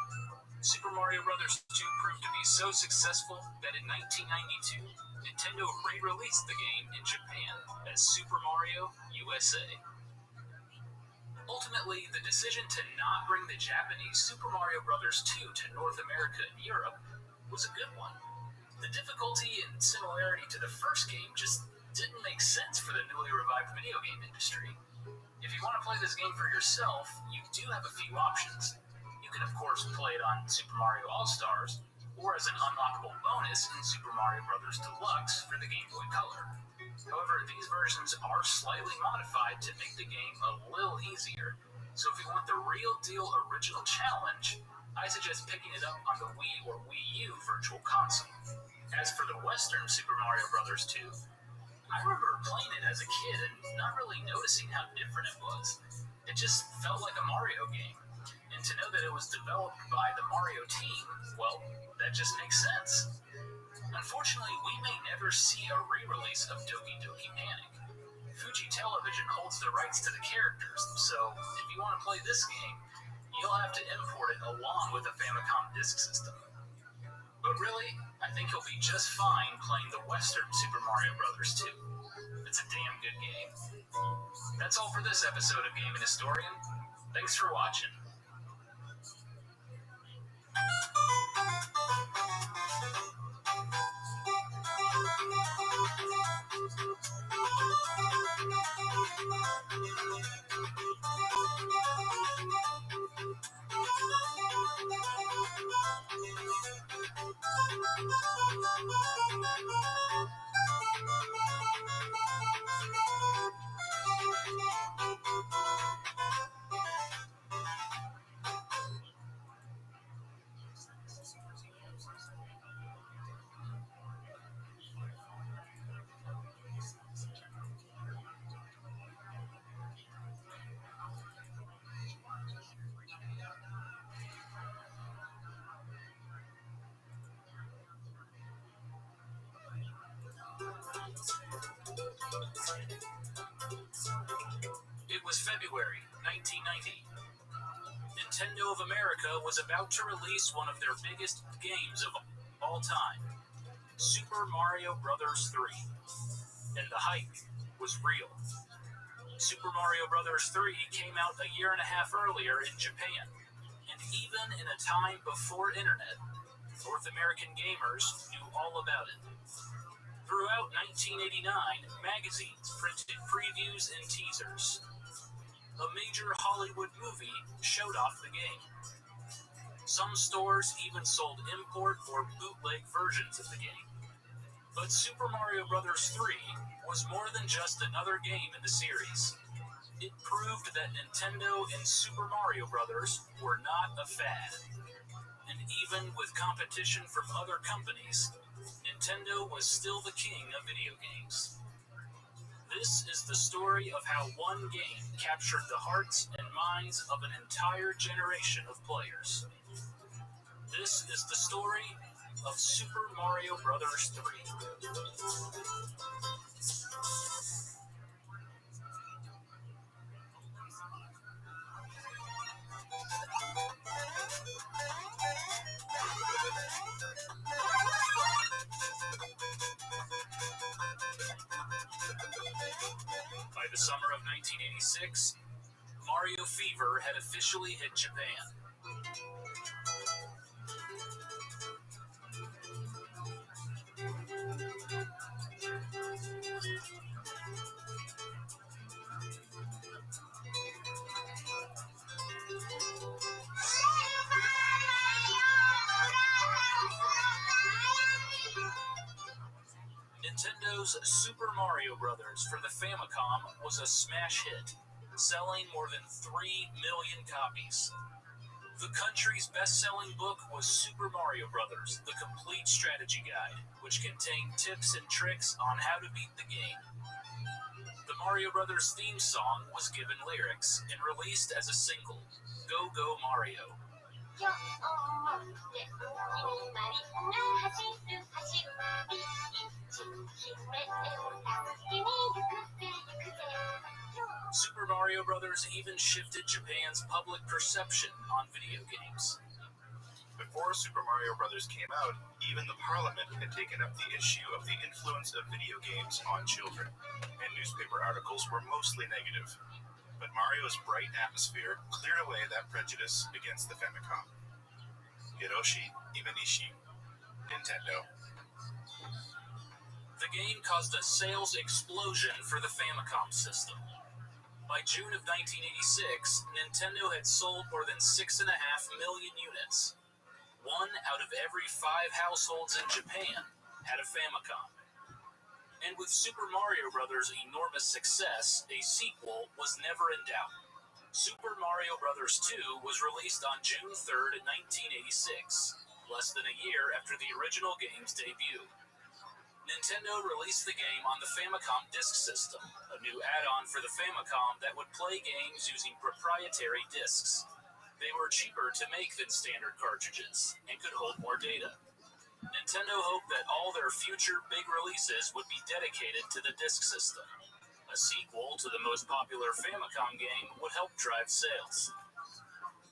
Super Mario Bros. 2 proved to be so successful that in 1992, Nintendo re-released the game in Japan as Super Mario USA. Ultimately, the decision to not bring the Japanese Super Mario Bros. 2 to North America and Europe was a good one. The difficulty and similarity to the first game just didn't make sense for the newly revived video game industry. If you want to play this game for yourself, you do have a few options. You can of course play it on Super Mario All-Stars, or as an unlockable bonus in Super Mario Bros. Deluxe for the Game Boy Color. However, these versions are slightly modified to make the game a little easier, so if you want the real deal original challenge, I suggest picking it up on the Wii or Wii U Virtual Console. As for the Western Super Mario Bros. 2, I remember playing it as a kid and not really noticing how different it was. It just felt like a Mario game. And to know that it was developed by the Mario team, well, that just makes sense. Unfortunately, we may never see a re-release of Doki Doki Panic. Fuji Television holds the rights to the characters, so if you want to play this game, you'll have to import it along with the Famicom Disk System. But really, I think you'll be just fine playing the Western Super Mario Bros. 2. It's a damn good game. That's all for this episode of Gaming Historian. Thanks for watching. It was February 1990. Nintendo of America was about to release one of their biggest games of all time, Super Mario Bros. 3. And the hype was real. Super Mario Bros. 3 came out a year and a half earlier in Japan, and even in a time before internet, North American gamers knew all about it. Throughout 1989, magazines printed previews and teasers. A major Hollywood movie showed off the game. Some stores even sold import or bootleg versions of the game. But Super Mario Bros. 3 was more than just another game in the series. It proved that Nintendo and Super Mario Bros. Were not a fad. And even with competition from other companies, Nintendo was still the king of video games. This is the story of how one game captured the hearts and minds of an entire generation of players. This is the story of Super Mario Bros. 3. By the summer of 1986, Mario Fever had officially hit Japan. Nintendo's Super Mario Bros. For the Famicom was a smash hit, selling more than 3 million copies. The country's best-selling book was Super Mario Bros., the complete strategy guide, which contained tips and tricks on how to beat the game. The Mario Bros. Theme song was given lyrics and released as a single, Go Go Mario. Super Mario Bros. Even shifted Japan's public perception on video games. Before Super Mario Bros. Came out, even the Parliament had taken up the issue of the influence of video games on children, and newspaper articles were mostly negative. But Mario's bright atmosphere cleared away that prejudice against the Famicom. Hiroshi Imanishi, Nintendo. The game caused a sales explosion for the Famicom system. By June of 1986, Nintendo had sold more than 6.5 million units. 1 out of every 5 households in Japan had a Famicom. And with Super Mario Bros.' enormous success, a sequel was never in doubt. Super Mario Bros. 2 was released on June 3rd, 1986, less than a year after the original game's debut. Nintendo released the game on the Famicom Disk System, a new add-on for the Famicom that would play games using proprietary discs. They were cheaper to make than standard cartridges, and could hold more data. Nintendo hoped that all their future big releases would be dedicated to the disk system. A sequel to the most popular Famicom game would help drive sales.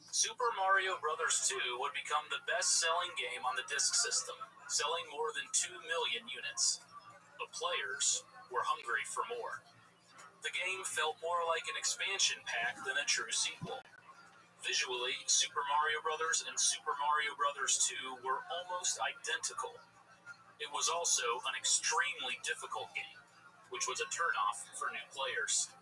Super Mario Bros. 2 would become the best-selling game on the disk system, selling more than 2 million units. But players were hungry for more. The game felt more like an expansion pack than a true sequel. Visually, Super Mario Bros. And Super Mario Bros. 2 were almost identical. It was also an extremely difficult game, which was a turnoff for new players.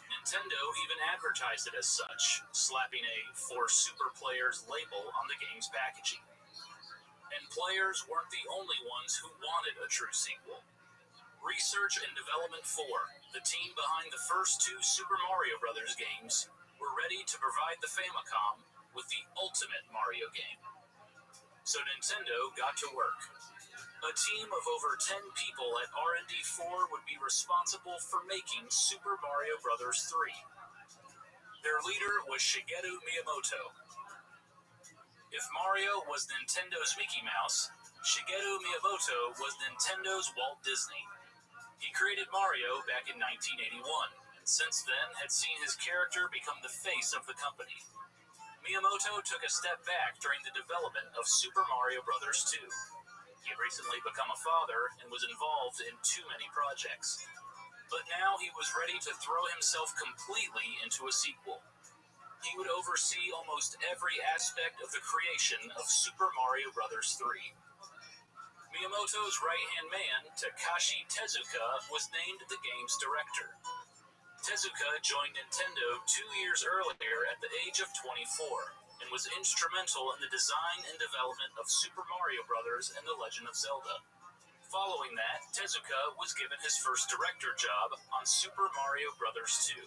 Nintendo even advertised it as such, slapping a "For Super Players" label on the game's packaging. And players weren't the only ones who wanted a true sequel. Research and Development 4, the team behind the first 2 Super Mario Bros. Games, were ready to provide the Famicom with the ultimate Mario game. So Nintendo got to work. A team of over 10 people at R&D 4 would be responsible for making Super Mario Bros. 3. Their leader was Shigeru Miyamoto. If Mario was Nintendo's Mickey Mouse, Shigeru Miyamoto was Nintendo's Walt Disney. He created Mario back in 1981, and since then had seen his character become the face of the company. Miyamoto took a step back during the development of Super Mario Bros. 2. He had recently become a father and was involved in too many projects. But now he was ready to throw himself completely into a sequel. He would oversee almost every aspect of the creation of Super Mario Bros. 3. Miyamoto's right-hand man, Takashi Tezuka, was named the game's director. Tezuka joined Nintendo 2 years earlier at the age of 24 and was instrumental in the design and development of Super Mario Bros. And The Legend of Zelda. Following that, Tezuka was given his first director job on Super Mario Bros. 2.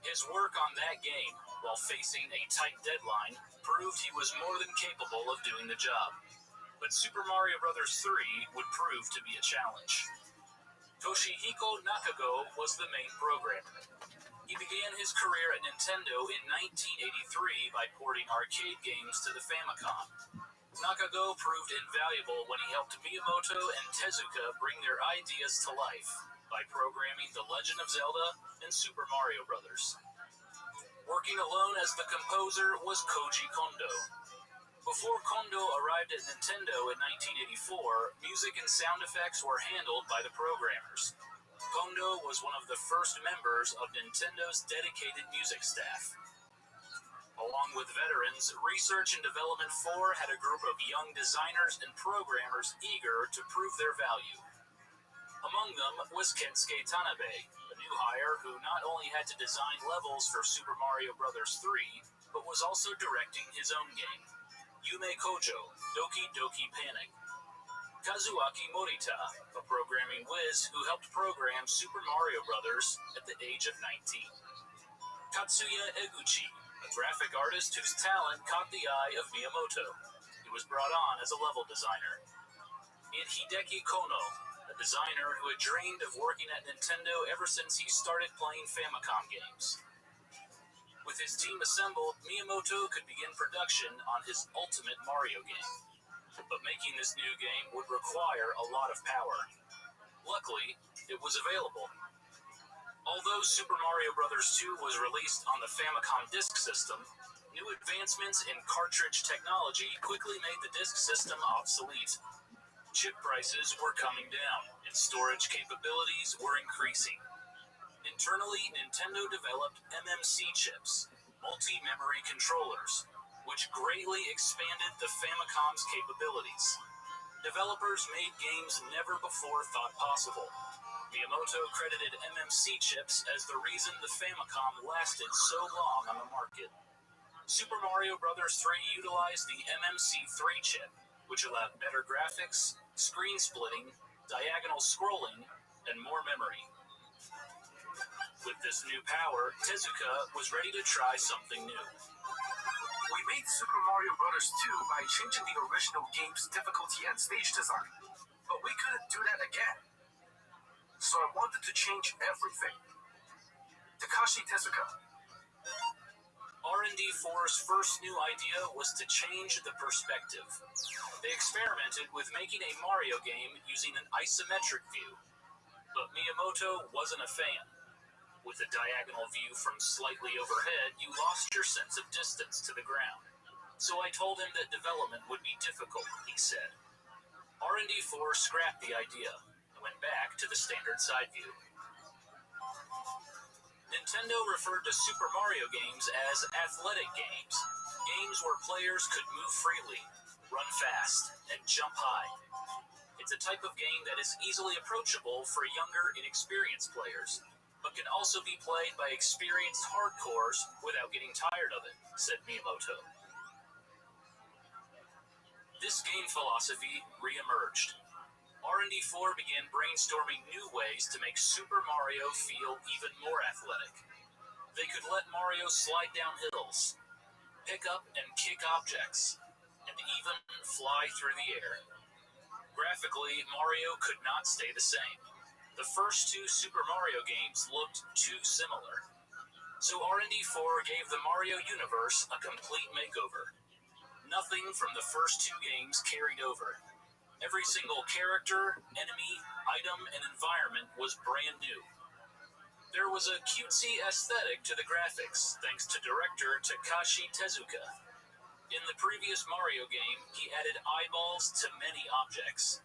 His work on that game, while facing a tight deadline, proved he was more than capable of doing the job. But Super Mario Bros. 3 would prove to be a challenge. Toshihiko Nakago was the main programmer. He began his career at Nintendo in 1983 by porting arcade games to the Famicom. Nakago proved invaluable when he helped Miyamoto and Tezuka bring their ideas to life by programming The Legend of Zelda and Super Mario Bros. Working alone as the composer was Koji Kondo. Before Kondo arrived at Nintendo in 1984, music and sound effects were handled by the programmers. Kondo was one of the first members of Nintendo's dedicated music staff. Along with veterans, Research and Development 4 had a group of young designers and programmers eager to prove their value. Among them was Kensuke Tanabe, a new hire who not only had to design levels for Super Mario Bros. 3, but was also directing his own game. Yume Kojo, Doki Doki Panic. Kazuaki Morita, a programming whiz who helped program Super Mario Bros. At the age of 19. Katsuya Eguchi, a graphic artist whose talent caught the eye of Miyamoto. He was brought on as a level designer. And Hideki Kono, a designer who had dreamed of working at Nintendo ever since he started playing Famicom games. With his team assembled, Miyamoto could begin production on his ultimate Mario game. But making this new game would require a lot of power. Luckily, it was available. Although Super Mario Bros. 2 was released on the Famicom Disk System, new advancements in cartridge technology quickly made the disk system obsolete. Chip prices were coming down, and storage capabilities were increasing. Internally, Nintendo developed MMC chips, multi-memory controllers, which greatly expanded the Famicom's capabilities. Developers made games never before thought possible. Miyamoto credited MMC chips as the reason the Famicom lasted so long on the market. Super Mario Bros. 3 utilized the MMC3 chip, which allowed better graphics, screen splitting, diagonal scrolling, and more memory. With this new power, Tezuka was ready to try something new. We made Super Mario Bros. 2 by changing the original game's difficulty and stage design, but we couldn't do that again. So I wanted to change everything. Takashi Tezuka. R&D4's first new idea was to change the perspective. They experimented with making a Mario game using an isometric view, but Miyamoto wasn't a fan. With a diagonal view from slightly overhead, you lost your sense of distance to the ground. So I told him that development would be difficult, he said. R&D4 scrapped the idea and went back to the standard side view. Nintendo referred to Super Mario games as athletic games, games where players could move freely, run fast, and jump high. It's a type of game that is easily approachable for younger, inexperienced players, but can also be played by experienced hardcores without getting tired of it, said Miyamoto. This game philosophy re-emerged. R&D4 began brainstorming new ways to make Super Mario feel even more athletic. They could let Mario slide down hills, pick up and kick objects, and even fly through the air. Graphically, Mario could not stay the same. The first two Super Mario games looked too similar. So R&D4 gave the Mario universe a complete makeover. Nothing from the first two games carried over. Every single character, enemy, item, and environment was brand new. There was a cutesy aesthetic to the graphics, thanks to director Takashi Tezuka. In the previous Mario game, he added eyeballs to many objects.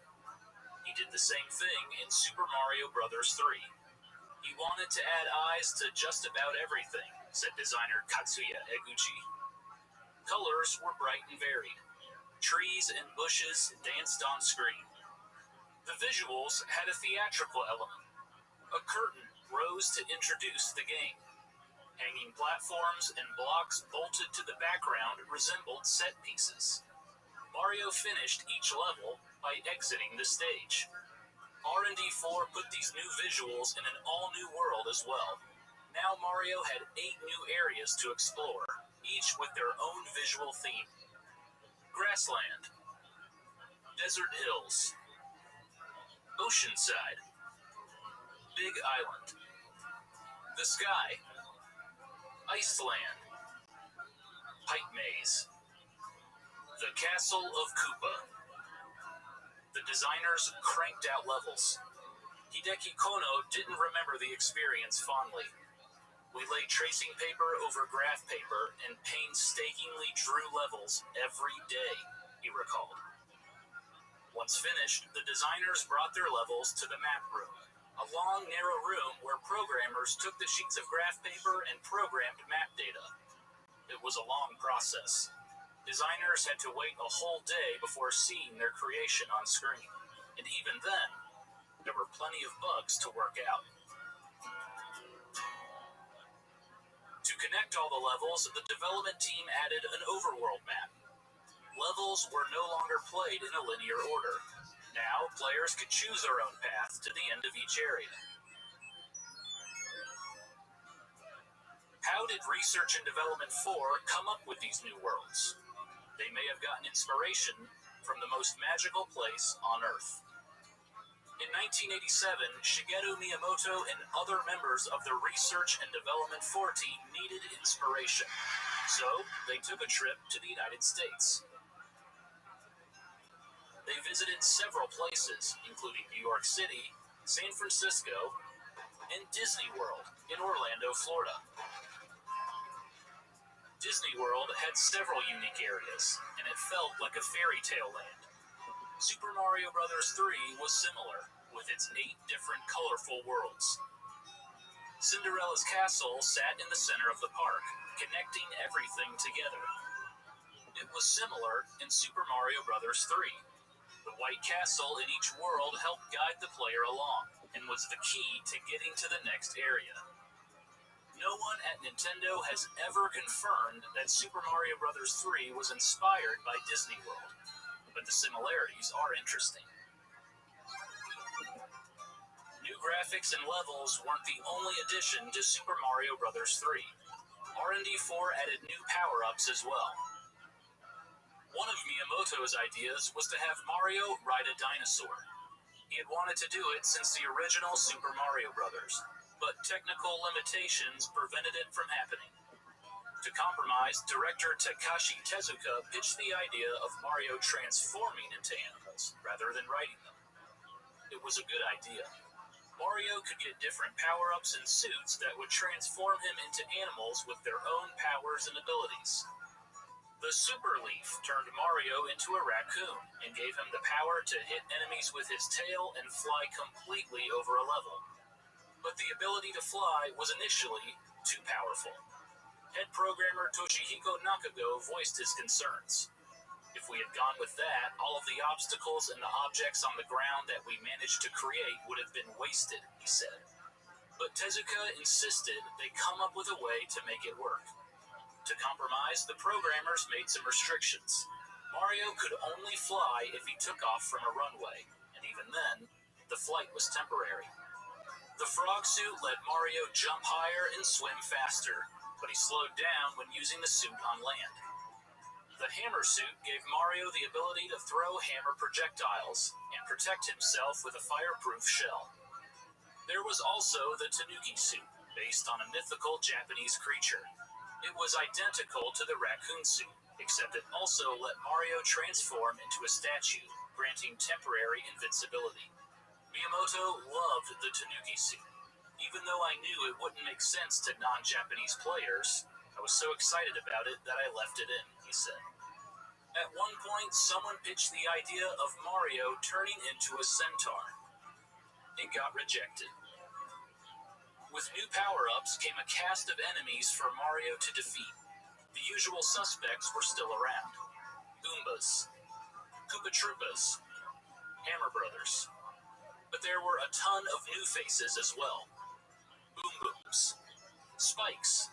He did the same thing in Super Mario Bros. 3. He wanted to add eyes to just about everything, said designer Katsuya Eguchi. Colors were bright and varied. Trees and bushes danced on screen. The visuals had a theatrical element. A curtain rose to introduce the game. Hanging platforms and blocks bolted to the background resembled set pieces. Mario finished each level by exiting the stage. R&D 4 put these new visuals in an all-new world as well. Now Mario had 8 new areas to explore, each with their own visual theme. Grassland, Desert Hills, Oceanside, Big Island, the Sky, Iceland, Pipe Maze, the Castle of Koopa. The designers cranked out levels. Hideki Kono didn't remember the experience fondly. We laid tracing paper over graph paper and painstakingly drew levels every day, he recalled. Once finished, the designers brought their levels to the map room, a long, narrow room where programmers took the sheets of graph paper and programmed map data. It was a long process. Designers had to wait a whole day before seeing their creation on screen, and even then, there were plenty of bugs to work out. To connect all the levels, the development team added an overworld map. Levels were no longer played in a linear order. Now, players could choose their own path to the end of each area. How did Research and Development 4 come up with these new worlds? They may have gotten inspiration from the most magical place on Earth. In 1987, Shigeru Miyamoto and other members of the Research and Development 4 team needed inspiration, so they took a trip to the United States. They visited several places, including New York City, San Francisco, and Disney World in Orlando, Florida. Disney World had several unique areas, and it felt like a fairy tale land. Super Mario Bros. 3 was similar, with its 8 different colorful worlds. Cinderella's castle sat in the center of the park, connecting everything together. It was similar in Super Mario Bros. 3. The White Castle in each world helped guide the player along, and was the key to getting to the next area. No one at Nintendo has ever confirmed that Super Mario Bros. 3 was inspired by Disney World, but the similarities are interesting. New graphics and levels weren't the only addition to Super Mario Bros. 3. R&D 4 added new power-ups as well. One of Miyamoto's ideas was to have Mario ride a dinosaur. He had wanted to do it since the original Super Mario Bros., but technical limitations prevented it from happening. To compromise, director Takashi Tezuka pitched the idea of Mario transforming into animals rather than riding them. It was a good idea. Mario could get different power-ups and suits that would transform him into animals with their own powers and abilities. The Super Leaf turned Mario into a raccoon and gave him the power to hit enemies with his tail and fly completely over a level. But the ability to fly was initially too powerful. Head programmer Toshihiko Nakago voiced his concerns. If we had gone with that, all of the obstacles and the objects on the ground that we managed to create would have been wasted, he said. But Tezuka insisted they come up with a way to make it work. To compromise, the programmers made some restrictions. Mario could only fly if he took off from a runway, and even then, the flight was temporary. The frog suit let Mario jump higher and swim faster, but he slowed down when using the suit on land. The hammer suit gave Mario the ability to throw hammer projectiles and protect himself with a fireproof shell. There was also the Tanuki suit, based on a mythical Japanese creature. It was identical to the raccoon suit, except it also let Mario transform into a statue, granting temporary invincibility. Miyamoto loved the Tanuki suit. Even though I knew it wouldn't make sense to non-Japanese players, I was so excited about it that I left it in, he said. At one point, someone pitched the idea of Mario turning into a centaur. It got rejected. With new power-ups came a cast of enemies for Mario to defeat. The usual suspects were still around. Goombas, Koopa Troopas, Hammer Brothers. But there were a ton of new faces as well. Boom Booms, Spikes,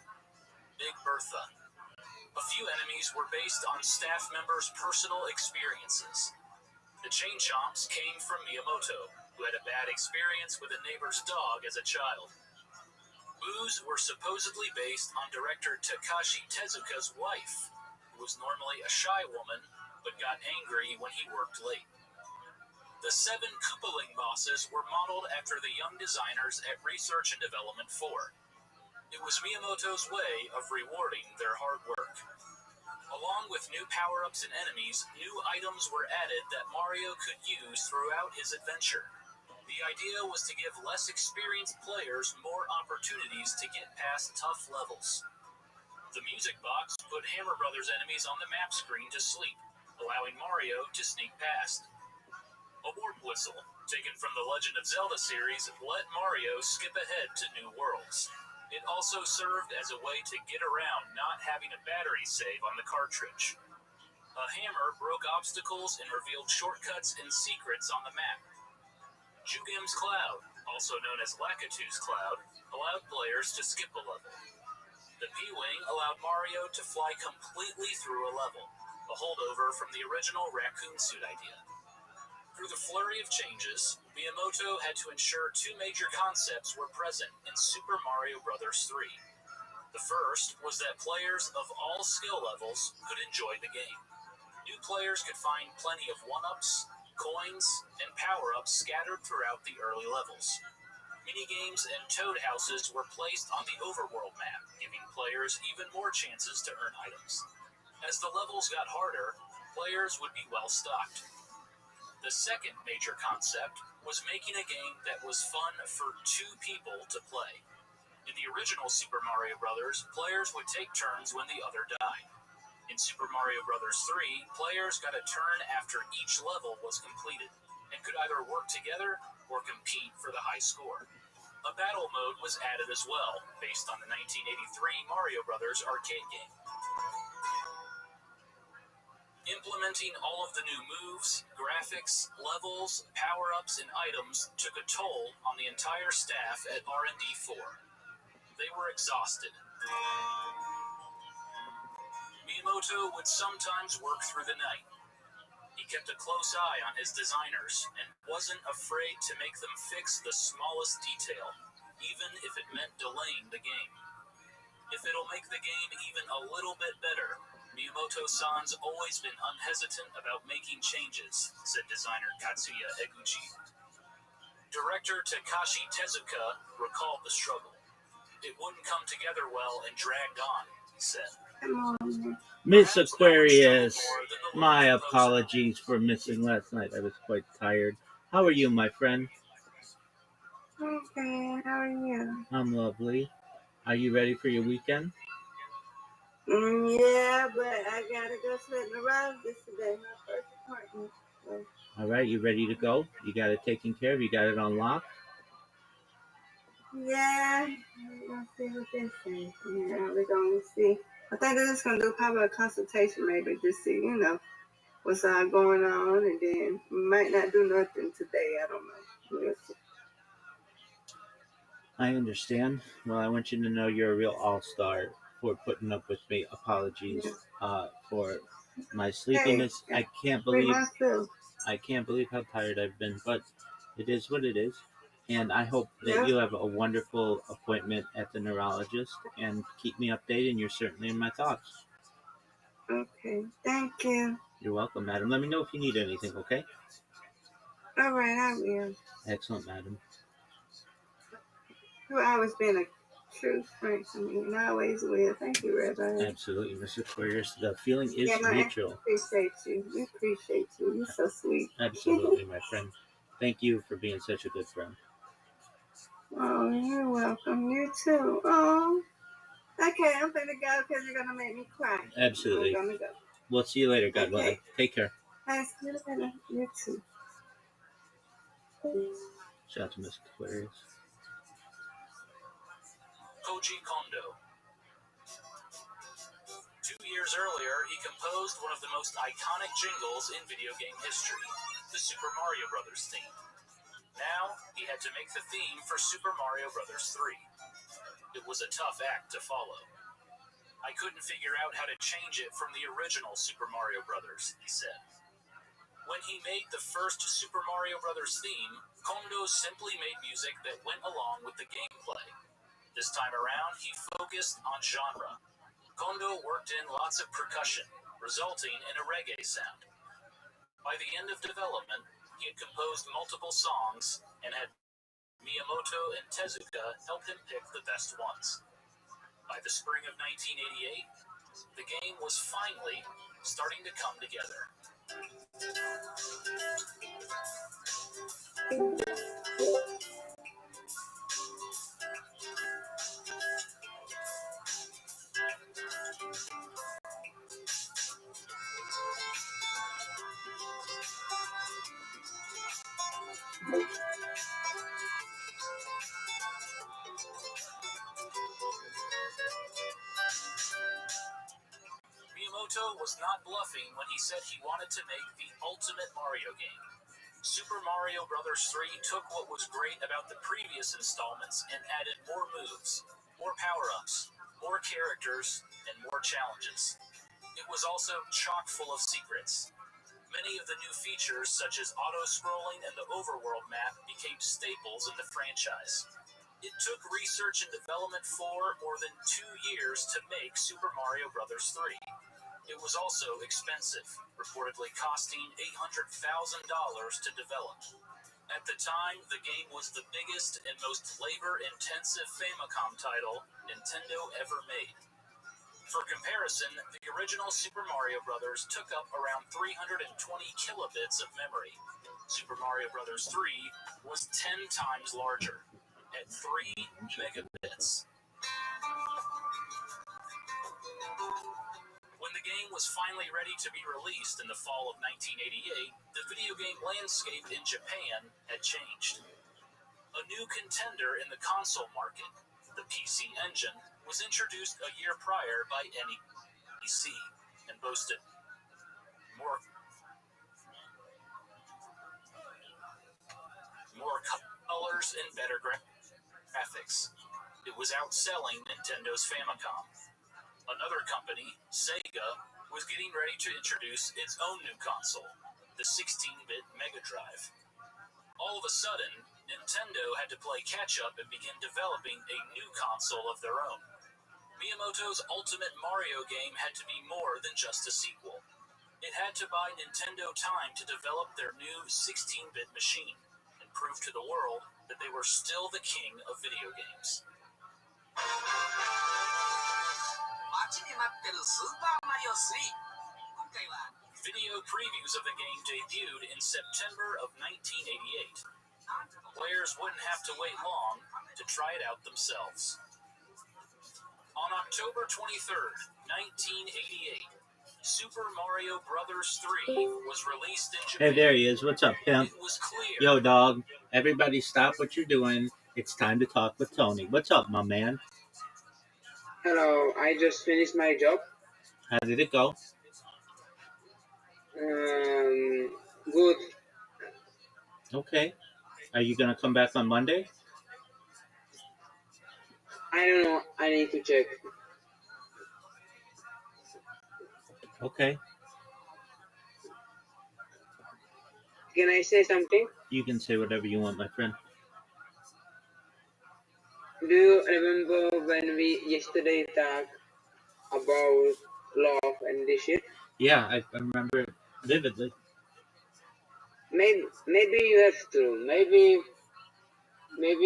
Big Bertha. A few enemies were based on staff members' personal experiences. The Chain Chomps came from Miyamoto, who had a bad experience with a neighbor's dog as a child. Boos were supposedly based on director Takashi Tezuka's wife, who was normally a shy woman, but got angry when he worked late. The 7 Koopaling bosses were modeled after the young designers at Research and Development 4. It was Miyamoto's way of rewarding their hard work. Along with new power-ups and enemies, new items were added that Mario could use throughout his adventure. The idea was to give less experienced players more opportunities to get past tough levels. The music box put Hammer Brothers enemies on the map screen to sleep, allowing Mario to sneak past. A warp whistle, taken from the Legend of Zelda series, let Mario skip ahead to new worlds. It also served as a way to get around not having a battery save on the cartridge. A hammer broke obstacles and revealed shortcuts and secrets on the map. Jugem's Cloud, also known as Lakitu's Cloud, allowed players to skip a level. The P-Wing allowed Mario to fly completely through a level, a holdover from the original raccoon suit idea. Through the flurry of changes, Miyamoto had to ensure 2 major concepts were present in Super Mario Bros. 3. The first was that players of all skill levels could enjoy the game. New players could find plenty of 1-ups, coins, and power-ups scattered throughout the early levels. Minigames and toad houses were placed on the overworld map, giving players even more chances to earn items. As the levels got harder, players would be well stocked. The second major concept was making a game that was fun for 2 people to play. In the original Super Mario Bros., players would take turns when the other died. In Super Mario Bros. 3, players got a turn after each level was completed, and could either work together or compete for the high score. A battle mode was added as well, based on the 1983 Mario Bros. Arcade game. Implementing all of the new moves, graphics, levels, power-ups, and items took a toll on the entire staff at R&D 4. They were exhausted. Miyamoto would sometimes work through the night. He kept a close eye on his designers and wasn't afraid to make them fix the smallest detail, even if it meant delaying the game. If it'll make the game even a little bit better, Miyamoto-san's always been unhesitant about making changes, said designer Katsuya Eguchi. Director Takashi Tezuka recalled the struggle. It wouldn't come together well and dragged on, he said. Miss Aquarius, my apologies for missing last night. I was quite tired. How are you, my friend? Okay, how are you? I'm lovely. Are you ready for your weekend? Yeah, but I gotta go to the neurologist today, my first appointment. So. All right, you ready to go? You got it taken care of? You got it on lock? Yeah, we're gonna see what they say. Yeah, we're gonna see. I think they're just gonna do probably a consultation, maybe just see, what's all going on, and then we might not do nothing today. I don't know. We'll see. I understand. Well, I want you to know you're a real all-star for putting up with me. Apologies for my sleepiness. Hey, I can't believe how tired I've been, but it is what it is. And I hope that you have a wonderful appointment at the neurologist, and keep me updated, and you're certainly in my thoughts. Okay, thank you. You're welcome, madam. Let me know if you need anything, okay? All right, I will. Excellent, madam. You've always been a true friend to me, and I always will. Thank you, Rabbi. Absolutely, Mr. Aquarius. The feeling is Yeah, my mutual. appreciate you. We appreciate you. You're so sweet. Absolutely, my friend. Thank you for being such a good friend. Oh, you're welcome. You too. Oh, okay. I'm gonna go because you're gonna make me cry. Absolutely. I'm gonna go. We'll see you later. God willing. Okay. Take care. Thanks. You later. You too. Shout out to Mr. Aquarius. Koji Kondo. 2 years earlier, he composed one of the most iconic jingles in video game history, the Super Mario Bros. Theme. Now, he had to make the theme for Super Mario Bros. 3. It was a tough act to follow. I couldn't figure out how to change it from the original Super Mario Bros., he said. When he made the first Super Mario Bros. Theme, Kondo simply made music that went along with the gameplay. This time around, he focused on genre. Kondo worked in lots of percussion, resulting in a reggae sound. By the end of development, he had composed multiple songs and had Miyamoto and Tezuka help him pick the best ones. By the spring of 1988, the game was finally starting to come together. Miyamoto was not bluffing when he said he wanted to make the ultimate Mario game. Super Mario Bros. 3 took what was great about the previous installments and added more moves, more power-ups, more characters, and more challenges. It was also chock full of secrets. Many of the new features, such as auto-scrolling and the overworld map, became staples in the franchise. It took research and development for more than 2 years to make Super Mario Bros. 3. It was also expensive, reportedly costing $800,000 to develop. At the time, the game was the biggest and most labor-intensive Famicom title Nintendo ever made. For comparison, the original Super Mario Bros. Took up around 320 kilobits of memory. Super Mario Bros. 3 was 10 times larger, at 3 megabits. When the game was finally ready to be released in the fall of 1988, the video game landscape in Japan had changed. A new contender in the console market, the PC Engine, was introduced a year prior by NEC and boasted more colors and better graphics. It was outselling Nintendo's Famicom. Another company, Sega, was getting ready to introduce its own new console, the 16-bit Mega Drive. All of a sudden, Nintendo had to play catch-up and begin developing a new console of their own. Miyamoto's Ultimate Mario game had to be more than just a sequel. It had to buy Nintendo time to develop their new 16-bit machine and prove to the world that they were still the king of video games. Video previews of the game debuted in September of 1988. Players wouldn't have to wait long to try it out themselves. On October 23rd, 1988, Super Mario Bros. 3 was released in Japan. Hey, there he is. What's up, pimp? It was clear. Yo, dog. Everybody stop what you're doing. It's time to talk with Tony. What's up, my man? Hello, I just finished my job. How did it go? Good. Okay. Are you going to come back on Monday? I don't know. I need to check. Okay. Can I say something? You can say whatever you want, my friend. Do you remember when we yesterday talked about love and this shit? Yeah, I remember it vividly. Maybe you have to. Maybe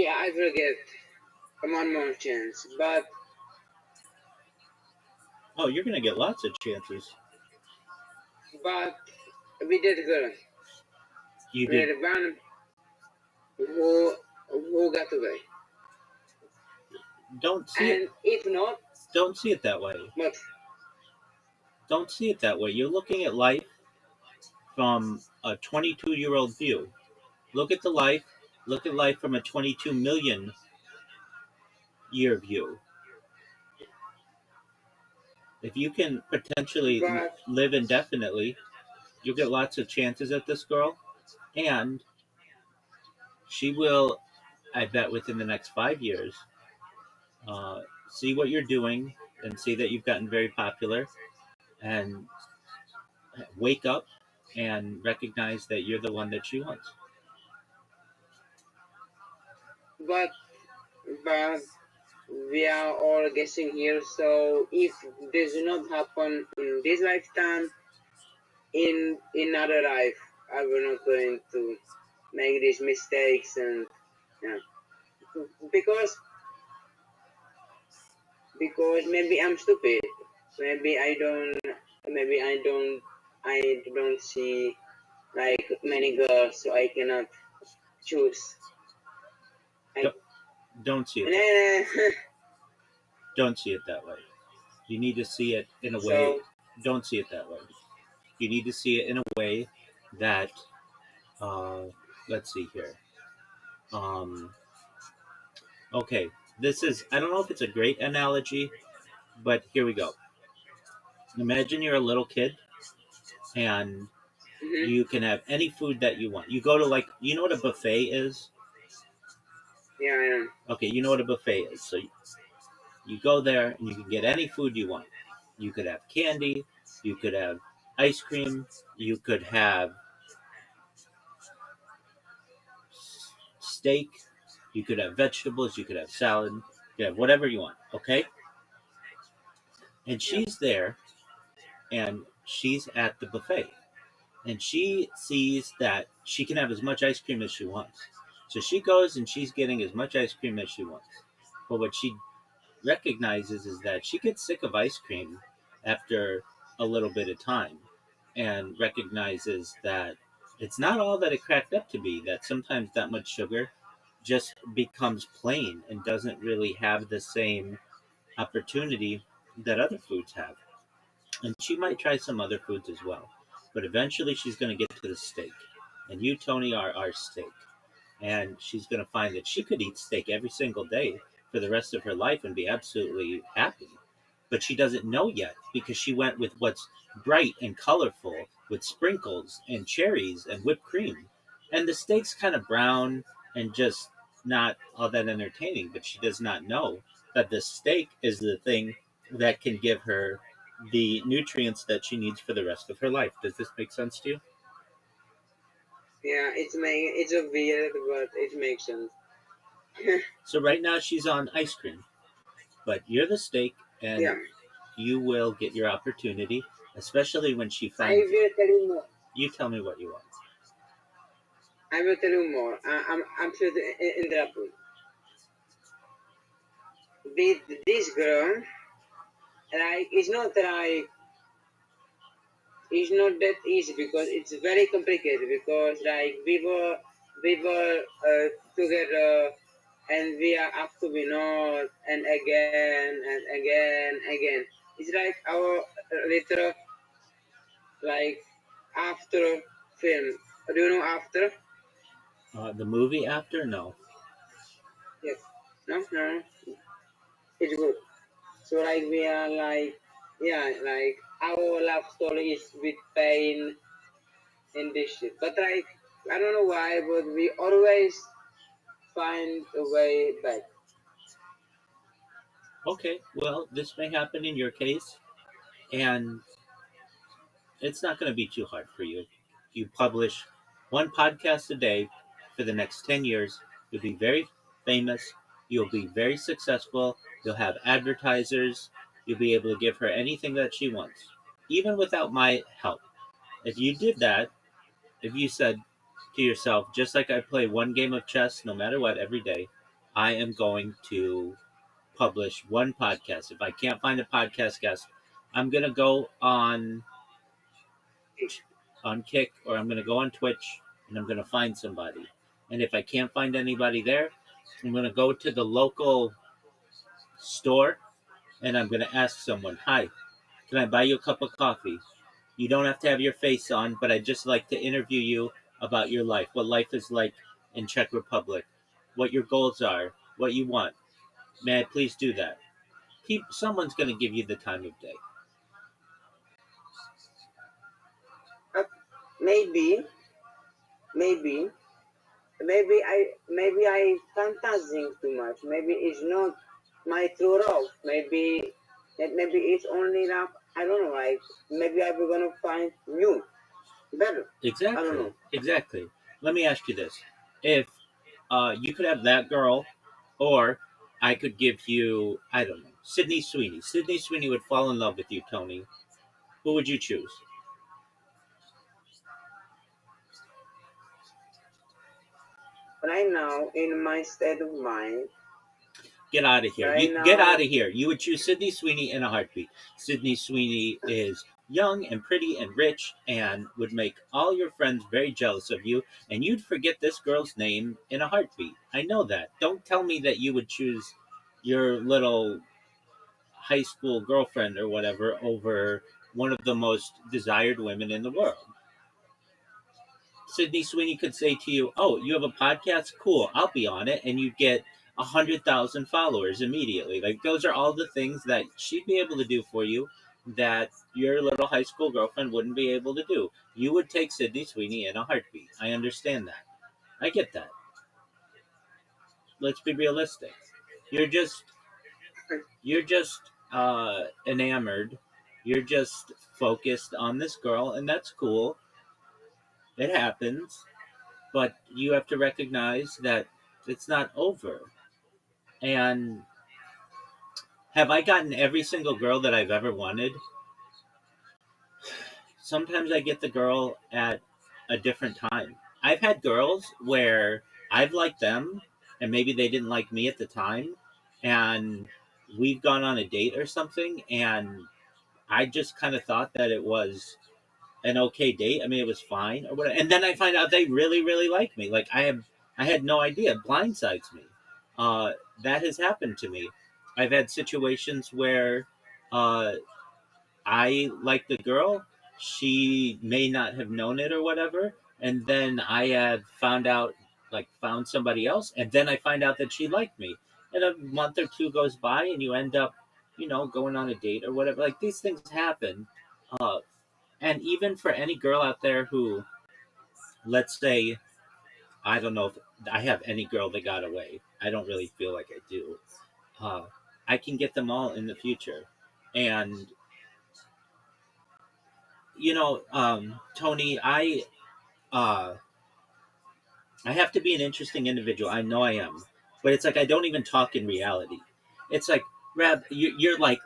I forget. one more chance. But Oh, you're gonna get lots of chances. we did girl. You We did. had one who got away. Don't see it. And if not, Don't see it that way. but Don't see it that way. You're looking at life from a 22-year-old view. Look at life from a 22 million year view. If you can potentially but live indefinitely, you'll get lots of chances at this girl, and she will, I bet, within the next 5 years, see what you're doing and see that you've gotten very popular, and wake up and recognize that you're the one that she wants. but we are all guessing here. So if this does not happen in this lifetime, in another life, I will not going to make these mistakes and yeah. because maybe I'm stupid. Maybe I don't see like many girls, so I cannot choose. Don't see it. Don't see it that way. You need to see it in a way. Don't see it that way. You need to see it in a way that, let's see here. Okay, this is, I don't know if it's a great analogy, but here we go. Imagine you're a little kid and you can have any food that you want. You go to, like, you know what a buffet is? Yeah, I know. Okay, you know what a buffet is. So you go there and you can get any food you want. You could have candy, you could have ice cream, you could have steak, you could have vegetables, you could have salad, you could have whatever you want, okay? And she's there and she's at the buffet. And she sees that she can have as much ice cream as she wants. So she goes and she's getting as much ice cream as she wants. But what she recognizes is that she gets sick of ice cream after a little bit of time, and recognizes that it's not all that it cracked up to be, that sometimes that much sugar just becomes plain and doesn't really have the same opportunity that other foods have. And she might try some other foods as well. But eventually she's going to get to the steak. And you, Tony, are our steak. And she's going to find that she could eat steak every single day for the rest of her life and be absolutely happy. But she doesn't know yet because she went with what's bright and colorful, with sprinkles and cherries and whipped cream. And the steak's kind of brown and just not all that entertaining. But she does not know that the steak is the thing that can give her the nutrients that she needs for the rest of her life. Does this make sense to you? Yeah, it's a weird, but it makes sense. So right now she's on ice cream, but you're the steak, and Yeah, you will get your opportunity, especially when she I finds. will tell you more. You tell me what you want. I will tell you more. I'm sure to interrupt you. With this girl, like it's not that easy because it's very complicated because like we were together and we are up to be not and again and again. It's like our little like after film. Do you know after? The movie After? No. Yes. No. It's good. So like we are like yeah like our love story is with pain and this shit. But like I don't know why, but we always find a way back. Okay, well, this may happen in your case, and it's not going to be too hard for you. You publish one podcast a day for the next 10 years, you'll be very famous, you'll be very successful, you'll have advertisers, you'll be able to give her anything that she wants, even without my help. If you did that, if you said to yourself, just like I play one game of chess no matter what every day, I am going to publish one podcast. If I can't find a podcast guest, I'm going to go on Kick, or I'm going to go on Twitch, and I'm going to find somebody. And if I can't find anybody there, I'm going to go to the local store, and I'm going to ask someone, "Hi, can I buy you a cup of coffee? You don't have to have your face on, but I'd just like to interview you about your life, what life is like in Czech Republic, what your goals are, what you want. May I please do that?" Someone's going to give you the time of day. Maybe I fantasizing too much. Maybe it's not my true love. Maybe it's only love. I don't know. Like maybe I'm gonna find new, better. I don't know. Exactly. Let me ask you this: if you could have that girl, or I could give you, I don't know, Sydney Sweeney. Sydney Sweeney would fall in love with you, Tony. Who would you choose? Right now, in my state of mind, Get out of here. right Get now, out of here. You would choose Sydney Sweeney in a heartbeat. Sydney Sweeney is young and pretty and rich and would make all your friends very jealous of you, and you'd forget this girl's name in a heartbeat. I know that. Don't tell me that you would choose your little high school girlfriend or whatever over one of the most desired women in the world. Sydney Sweeney could say to you, "Oh, you have a podcast? Cool, I'll be on it," and you'd get 100,000 followers immediately. Like, those are all the things that she'd be able to do for you that your little high school girlfriend wouldn't be able to do. You would take Sydney Sweeney in a heartbeat. I understand that. I get that. Let's be realistic. You're just enamored. You're just focused on this girl, and that's cool. It happens, but you have to recognize that it's not over. And have I gotten every single girl that I've ever wanted? Sometimes I get the girl at a different time. I've had girls where I've liked them, and maybe they didn't like me at the time, and we've gone on a date or something, and I just kind of thought that it was an okay date. I mean, it was fine or whatever. And then I find out they really, really like me. Like, I had no idea. It blindsides me. That has happened to me. I've had situations where I like the girl. She may not have known it or whatever. And then I have found somebody else. And then I find out that she liked me. And a month or two goes by and you end up, going on a date or whatever. Like, these things happen. And even for any girl out there who, let's say, I don't know if I have any girl that got away. I don't really feel like I do. I can get them all in the future. And, Tony, I have to be an interesting individual. I know I am. But it's like I don't even talk in reality. It's like, you're like,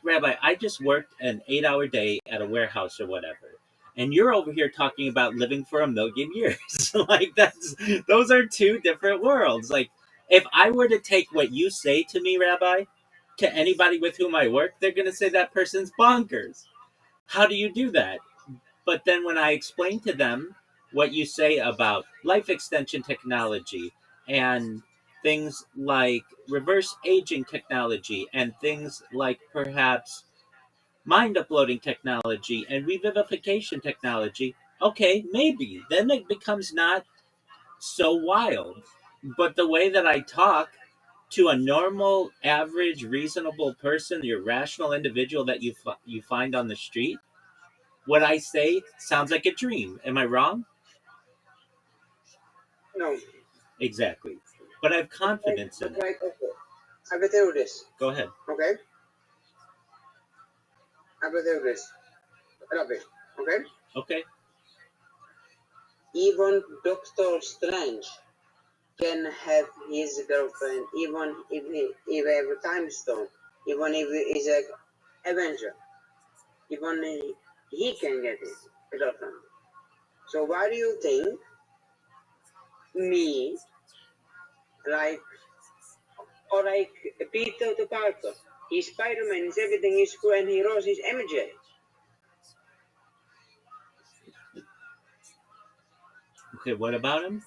"Rabbi, I just worked an 8-hour day at a warehouse or whatever. And you're over here talking about living for 1,000,000 years." Like, those are two different worlds. Like, if I were to take what you say to me, Rabbi, to anybody with whom I work, they're going to say that person's bonkers. How do you do that? But then when I explain to them what you say about life extension technology and things like reverse aging technology and things like perhaps mind uploading technology and revivification technology, okay, maybe. Then it becomes not so wild. But the way that I talk to a normal, average, reasonable person, your rational individual that you find on the street, what I say sounds like a dream. Am I wrong? No. Exactly. But I have confidence in it. Okay. I will tell you this. Go ahead. Okay. I will tell you this. Rabbi. Okay. Okay. Even Doctor Strange can have his girlfriend, even if he have a time stone, even if he is an Avenger, even he can get his girlfriend. So why do you think me, like or like Peter to Parker. He's Spider-Man, his everything is cool, and he rose his MJ. Okay, what about him?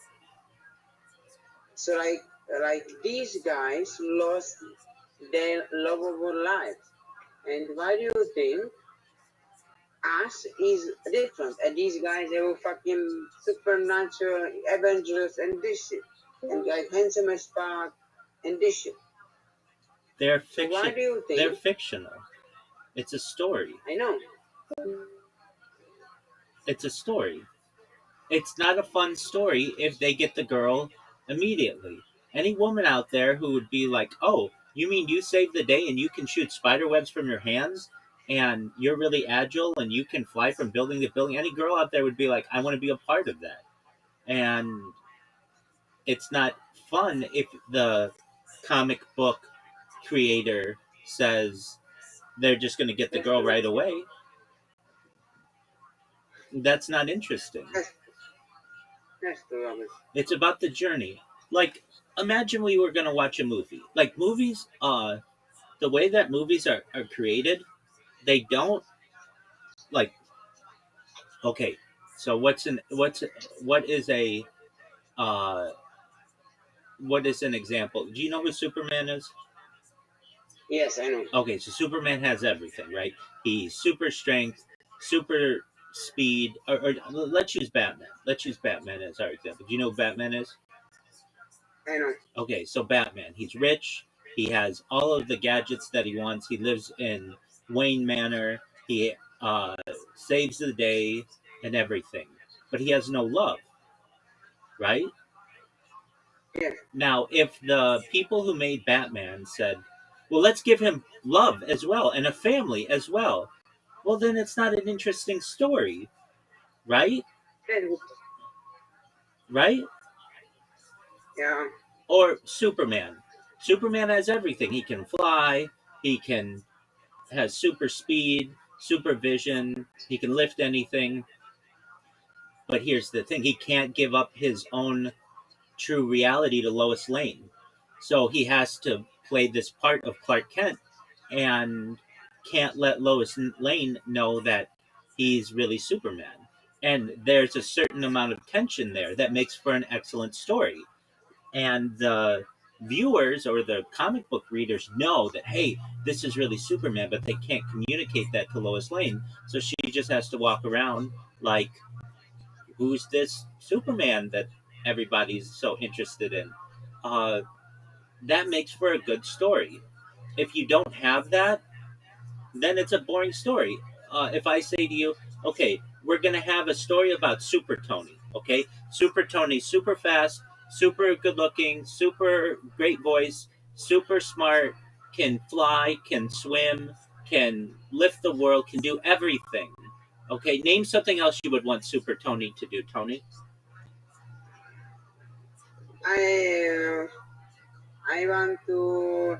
So like these guys lost their lovable life. And why do you think us is different? And these guys, they were fucking supernatural Avengers and this shit. And like handsome as fuck and this shit. They're So why fiction. do you think? They're fictional. It's a story. I know. It's a story. It's not a fun story if they get the girl immediately. Any woman out there who would be like, oh, you mean you saved the day and you can shoot spider webs from your hands and you're really agile and you can fly from building to building? Any girl out there would be like, I want to be a part of that. And it's not fun if the comic book creator says they're just going to get the girl right away. That's not interesting. That's the rubbish. It's about the journey. Like, imagine we were going to watch a movie. Like, movies, the way that movies are created, they don't, like, okay, so what is an example? Do you know who Superman is? Yes, I know. Okay, so Superman has everything, right? He's super strength, super speed, or let's use Batman. Let's use Batman as our example. Do you know who Batman is? I know. Okay, so Batman, he's rich. He has all of the gadgets that he wants. He lives in Wayne Manor. He saves the day and everything. But he has no love, right? Yeah. Now, if the people who made Batman said, well, let's give him love as well and a family as well, well, then it's not an interesting story, right? Right? Yeah. Or Superman. Superman has everything. He can fly. He has super speed, super vision. He can lift anything. But here's the thing. He can't give up his own true reality to Lois Lane. So he has to play this part of Clark Kent and can't let Lois Lane know that he's really Superman. And there's a certain amount of tension there that makes for an excellent story. And the viewers or the comic book readers know that, hey, this is really Superman, but they can't communicate that to Lois Lane. So she just has to walk around like, who's this Superman that everybody's so interested in? That makes for a good story. If you don't have that, then it's a boring story. If I say to you, okay, we're going to have a story about Super Tony, okay? Super Tony, super fast, super good looking, super great voice, super smart, can fly, can swim, can lift the world, can do everything. Okay, name something else you would want Super Tony to do, Tony. I want to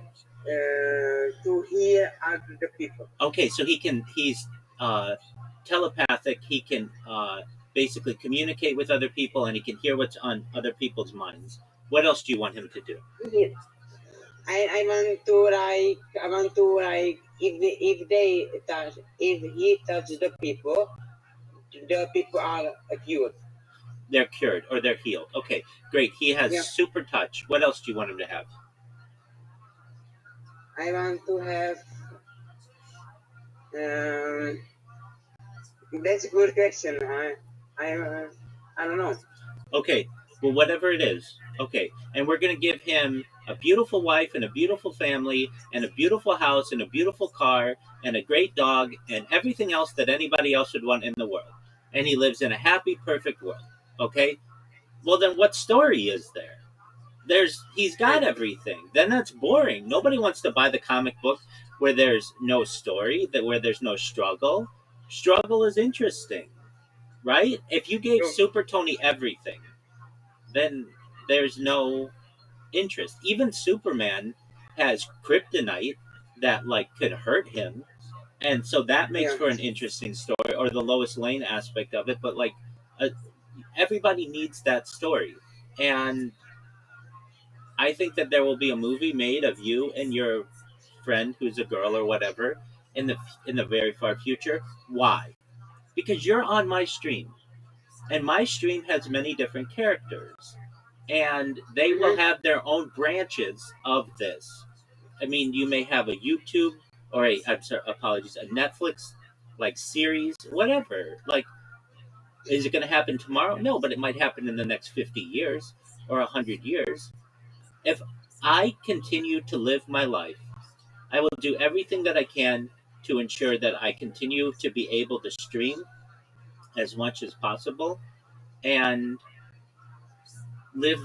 hear other people. Okay, so he's telepathic. He can basically communicate with other people, and he can hear what's on other people's minds. What else do you want him to do? Yeah. I want to like if he touch the people are cured. They're cured or they're healed. Okay, great. He has super touch. What else do you want him to have? I want to have. That's a good question. I don't know. Okay, well, whatever it is. Okay, and we're going to give him a beautiful wife and a beautiful family and a beautiful house and a beautiful car and a great dog and everything else that anybody else would want in the world. And he lives in a happy, perfect world. Okay? Well, then what story is there? He's got everything. Then that's boring. Nobody wants to buy the comic book where there's no story, where there's no struggle. Struggle is interesting, right? If you gave Super Tony everything, then there's no interest. Even Superman has kryptonite that could hurt him, and so that makes for an interesting story, or the Lois Lane aspect of it. But everybody needs that story, and I think that there will be a movie made of you and your friend who's a girl or whatever in the very far future. Why? Because you're on my stream, and my stream has many different characters, and they will Mm-hmm. have their own branches of this. I mean, you may have a YouTube or I'm sorry, apologies, a Netflix like series, whatever. Like, is it going to happen tomorrow? No, but it might happen in the next 50 years or 100 years. If I continue to live my life, I will do everything that I can to ensure that I continue to be able to stream as much as possible and live.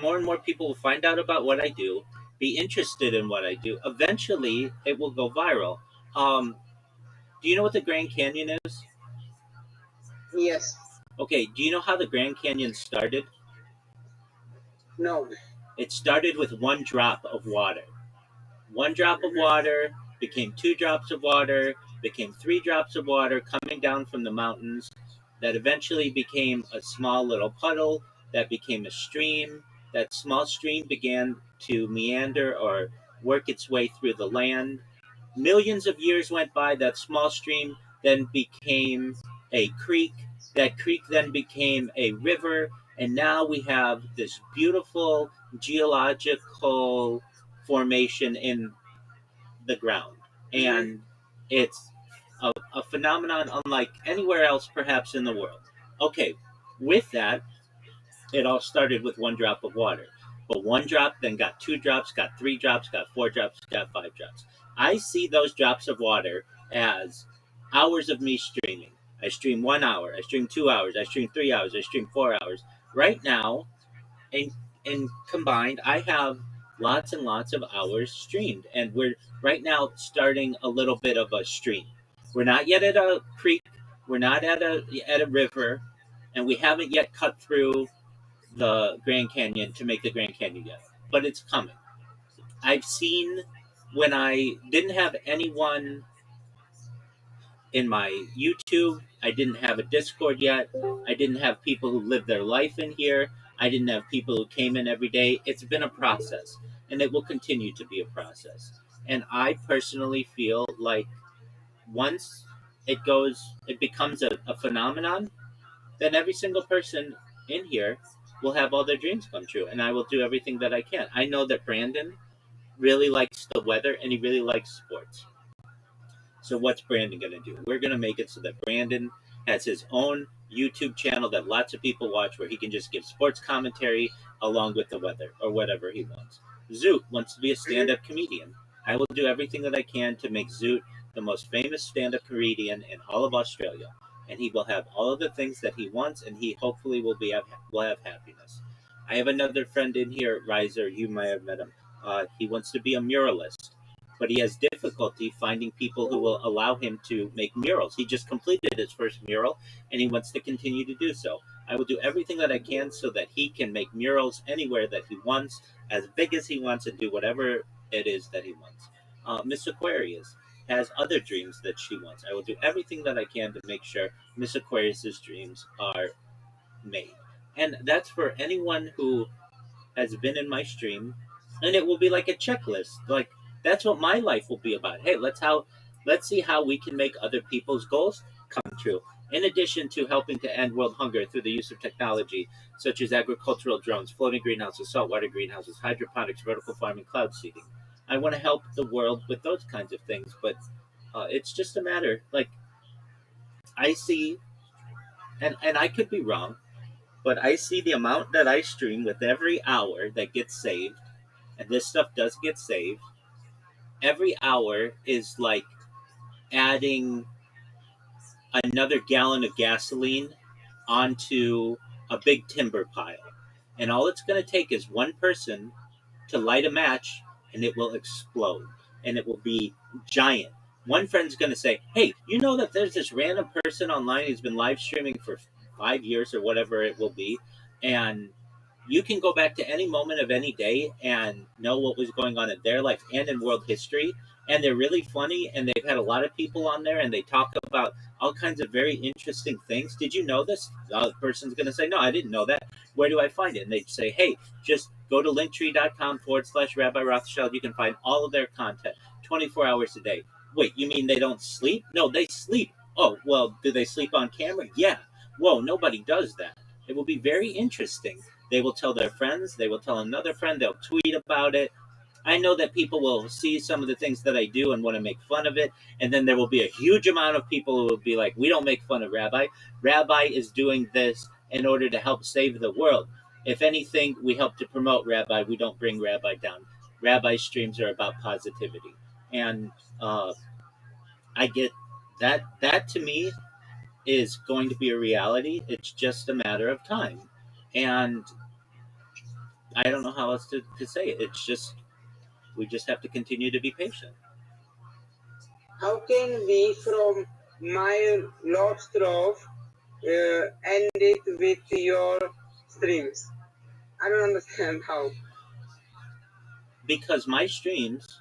More and more people will find out about what I do, be interested in what I do. Eventually, it will go viral. Um, do you know what the Grand Canyon is? Yes. Okay, do you know how the Grand Canyon started? No. It started with one drop of water. One drop of water became 2 drops of water, became 3 drops of water coming down from the mountains, that eventually became a small little puddle, that became a stream. That small stream began to meander or work its way through the land. Millions of years went by. That small stream then became a creek. That creek then became a river. And now we have this beautiful geological formation in the ground. And it's a phenomenon unlike anywhere else, perhaps, in the world. Okay, with that, it all started with one drop of water. But one drop then got 2 drops, got 3 drops, got 4 drops, got 5 drops. I see those drops of water as hours of me streaming. I stream 1 hour, I stream 2 hours, I stream 3 hours, I stream 4 hours. Right now, and combined, I have lots and lots of hours streamed, and we're right now starting a little bit of a stream. We're not yet at a creek, we're not at a river, and we haven't yet cut through the Grand Canyon to make the Grand Canyon yet, but it's coming. I've seen when I didn't have anyone in my YouTube, I didn't have a Discord yet, I didn't have people who lived their life in here, I didn't have people who came in every day. It's been a process, and it will continue to be a process. And I personally feel like once it becomes a phenomenon, then every single person in here will have all their dreams come true, and I will do everything that I can. I know that Brandon really likes the weather and he really likes sports. So what's Brandon going to do? We're going to make it so that Brandon has his own YouTube channel that lots of people watch, where he can just give sports commentary along with the weather or whatever he wants. Zoot wants to be a stand-up comedian. I will do everything that I can to make Zoot the most famous stand-up comedian in all of Australia, and he will have all of the things that he wants, and he hopefully will have happiness. I have another friend in here, Riser. You might have met him. He wants to be a muralist, but he has difficulty finding people who will allow him to make murals. He just completed his first mural, and he wants to continue to do so. I will do everything that I can so that he can make murals anywhere that he wants, as big as he wants, and do whatever it is that he wants. Miss Aquarius has other dreams that she wants. I will do everything that I can to make sure Miss Aquarius's dreams are made. And that's for anyone who has been in my stream, and it will be like a checklist. Like, that's what my life will be about. Hey, let's see how we can make other people's goals come true. In addition to helping to end world hunger through the use of technology such as agricultural drones, floating greenhouses, saltwater greenhouses, hydroponics, vertical farming, cloud seeding, I want to help the world with those kinds of things. But it's just a matter, like, I see, and I could be wrong, but I see the amount that I stream with every hour that gets saved, and this stuff does get saved. Every hour is like adding another gallon of gasoline onto a big timber pile. And all it's going to take is one person to light a match, and it will explode. And it will be giant. One friend's going to say, hey, you know that there's this random person online who's been live streaming for 5 years or whatever it will be, and you can go back to any moment of any day and know what was going on in their life and in world history. And they're really funny, and they've had a lot of people on there, and they talk about all kinds of very interesting things. Did you know this? The other person's going to say, no, I didn't know that. Where do I find it? And they'd say, hey, just Go to linktree.com/Rabbi Rothschild. You can find all of their content 24 hours a day. Wait, you mean they don't sleep? No, they sleep. Oh, well, do they sleep on camera? Yeah. Whoa, nobody does that. It will be very interesting. They will tell their friends. They will tell another friend. They'll tweet about it. I know that people will see some of the things that I do and want to make fun of it. And then there will be a huge amount of people who will be like, we don't make fun of Rabbi. Rabbi is doing this in order to help save the world. If anything, we help to promote Rabbi. We don't bring Rabbi down. Rabbi streams are about positivity. And I get that. That to me is going to be a reality. It's just a matter of time. And I don't know how else to say it. It's just, we just have to continue to be patient. How can we, from my love stuff, end it with your streams? I don't understand how. Because my streams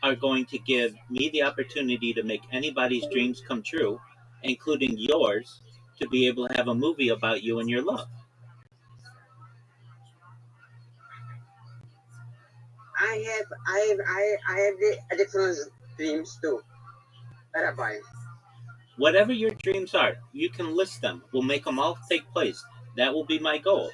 are going to give me the opportunity to make anybody's dreams come true, including yours, to be able to have a movie about you and your love. I have the different dreams too. Rabbi. Whatever your dreams are, you can list them. We'll make them all take place. That will be my goal.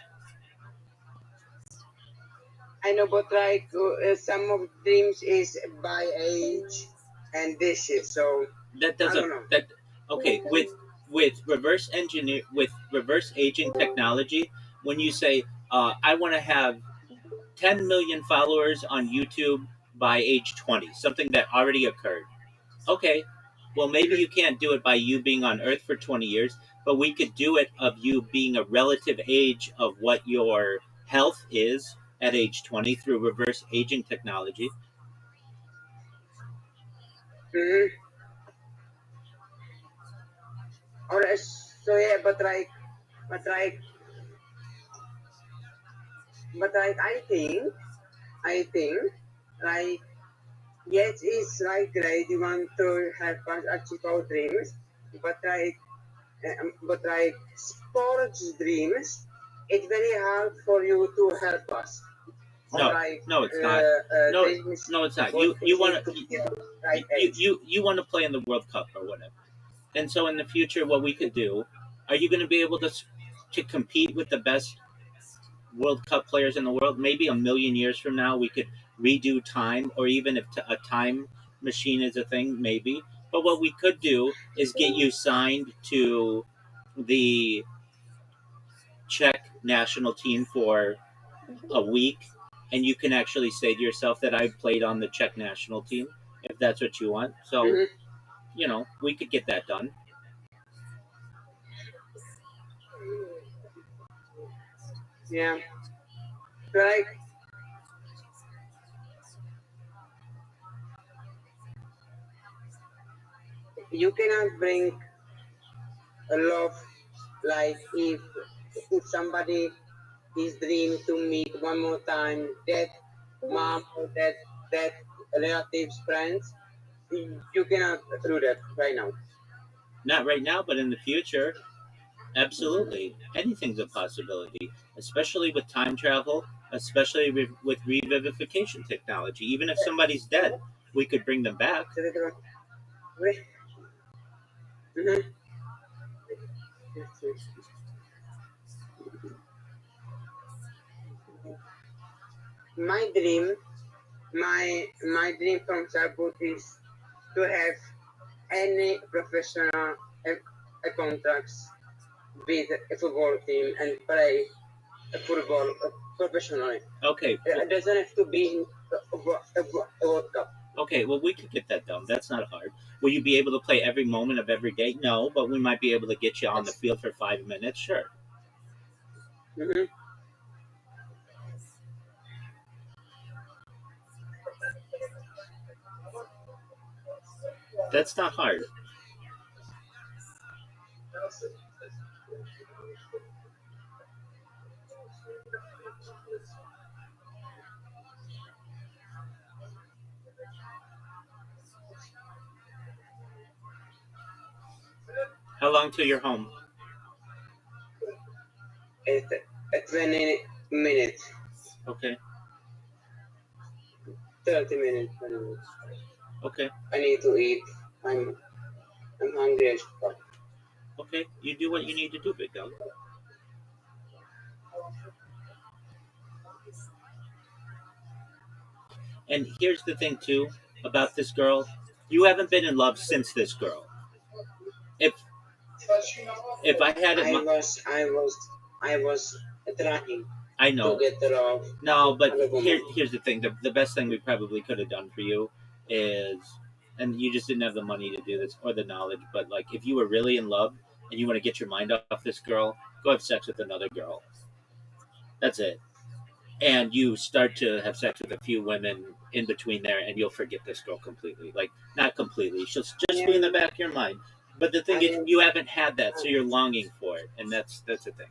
I know, but like some of dreams is by age and this shit. So That I don't doesn't. know. That okay with reverse aging technology. When you say I want to have 10 million followers on YouTube by age 20, something that already occurred. Okay, well, maybe you can't do it by you being on Earth for 20 years, but we could do it of you being a relative age of what your health is at age 20 through reverse aging technology. Mm-hmm. Or so yeah, but like I think like yes, it's like great. You want to help us achieve our dreams, but like sports dreams, it's very hard for you to help us. No, Like no, it's not. No, no, it's not. You want to you want to play in the World Cup or whatever. And so in the future, what we could do, are you going to be able to compete with the best World Cup players in the world? Maybe a million years from now, we could redo time, or even if a time machine is a thing, maybe. But what we could do is get you signed to the Czech national team for a week, and you can actually say to yourself that I played on the Czech national team, if that's what you want. So, Mhm. We could get that done. Yeah. Like you cannot bring a love like if somebody is dream to meet one more time that mom or that relatives friends, you cannot do that right now. Not right now, but in the future, absolutely. Anything's a possibility, especially with time travel, especially with revivification technology. Even if somebody's dead, we could bring them back. Mhm. My dream, my dream from childhood is to have any professional contracts with a football team and play football professionally. Okay. It doesn't have to be a World Cup. Okay, well, we could get that done. That's not hard. Will you be able to play every moment of every day? No, but we might be able to get you on the field for 5 minutes. Sure. Mm-hmm. That's not hard. How long till you're home? At 20 minutes. Okay. 30 minutes. 20 minutes. Okay. I need to eat. I'm hungry as fuck. Okay. You do what you need to do, big dog. And here's the thing too about this girl. You haven't been in love since this girl. If I had it, I was trying I to know. get her off. No, but Other woman. here's the thing. The best thing we probably could have done for you is, and you just didn't have the money to do this or the knowledge, but like if you were really in love and you want to get your mind off this girl, go have sex with another girl. That's it. And you start to have sex with a few women in between there, and you'll forget this girl completely. Like, not completely. She'll just be in the back of your mind. But the thing is, you haven't had that, so you're longing for it, and that's the thing.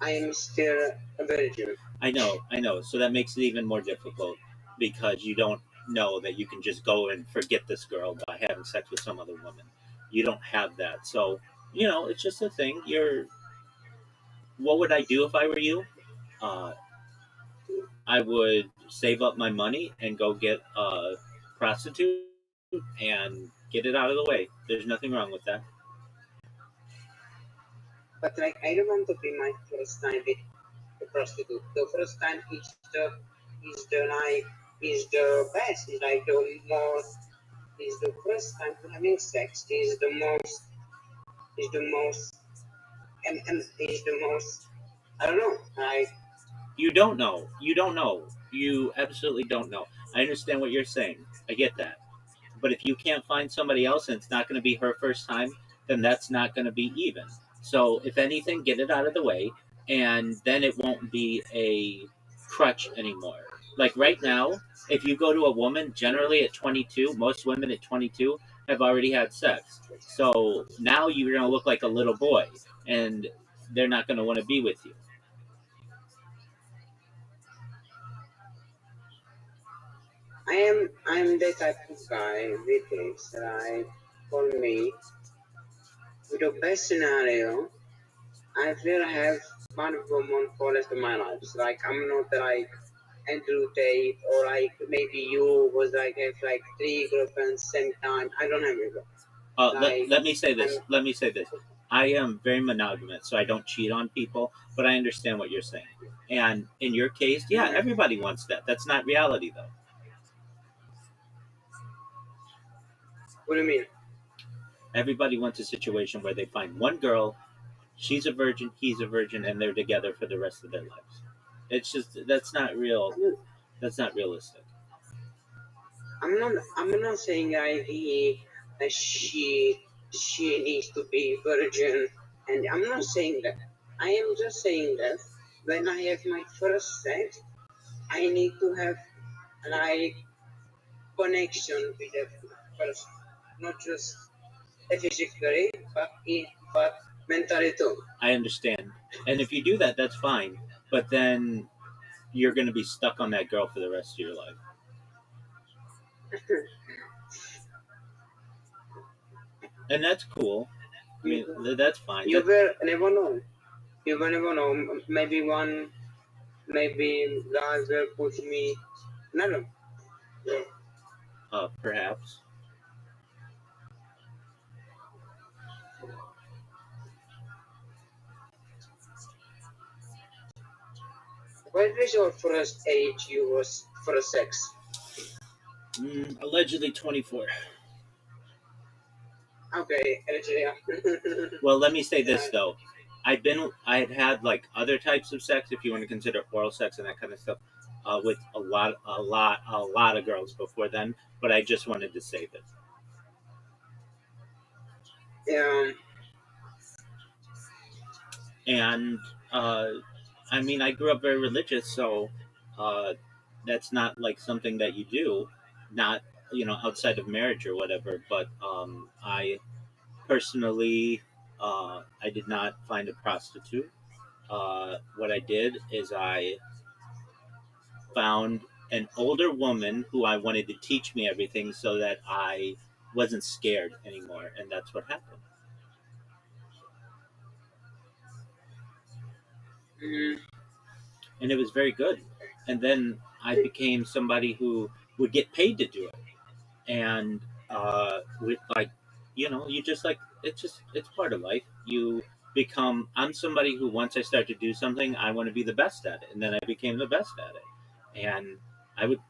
I am still a virgin. I know. So that makes it even more difficult because you don't know that you can just go and forget this girl by having sex with some other woman. You don't have that. So, it's just a thing. What would I do if I were you? I would save up my money and go get a prostitute and get it out of the way. There's nothing wrong with that. But like, I don't want to be my first time with a prostitute. The first time is the best. Is like the most. Is the first time having sex. Is the most. And is the most. I don't know. Like, You don't know. You absolutely don't know. I understand what you're saying. I get that. But if you can't find somebody else and it's not going to be her first time, then that's not going to be even. So, if anything, get it out of the way, and then it won't be a crutch anymore. Like right now, if you go to a woman, generally at 22, most women at 22 have already had sex. So now you're going to look like a little boy, and they're not going to want to be with you. I'm the type of guy with this, right? For me, with the best scenario, I will have one woman for the rest of my life. So, like, I'm not like Andrew Tate or like maybe you was like have like 3 girlfriends same time. I don't have it. Let me say this. I am very monogamous, so I don't cheat on people, but I understand what you're saying. And in your case, yeah, everybody wants that. That's not reality, though. What do you mean? Everybody wants a situation where they find one girl, she's a virgin, he's a virgin, and they're together for the rest of their lives. It's just that's not real. That's not realistic. I'm not saying that she needs to be virgin, and I'm not saying that. I am just saying that when I have my first sex, I need to have like connection with the person, not just physically, but mentally too. I understand, and if you do that, that's fine. But then you're going to be stuck on that girl for the rest of your life. And that's cool. I mean, that's fine. You will never know. You will never know. Maybe God will push me. No. Perhaps. What was your first age you was for sex? Allegedly 24. Okay, Well, let me say this though. I had like other types of sex, if you want to consider oral sex and that kind of stuff, with a lot of girls before then. But I just wanted to save it. Yeah. And I mean, I grew up very religious, so that's not like something that you do, not outside of marriage or whatever. But I personally, I did not find a prostitute. What I did is I found an older woman who I wanted to teach me everything so that I wasn't scared anymore, and that's what happened. Mm-hmm. And it was very good. and then I became somebody who would get paid to do it, and with like, you just like it's part of life. You become I'm somebody who once I start to do something, I want to be the best at it, and then I became the best at it, and I would.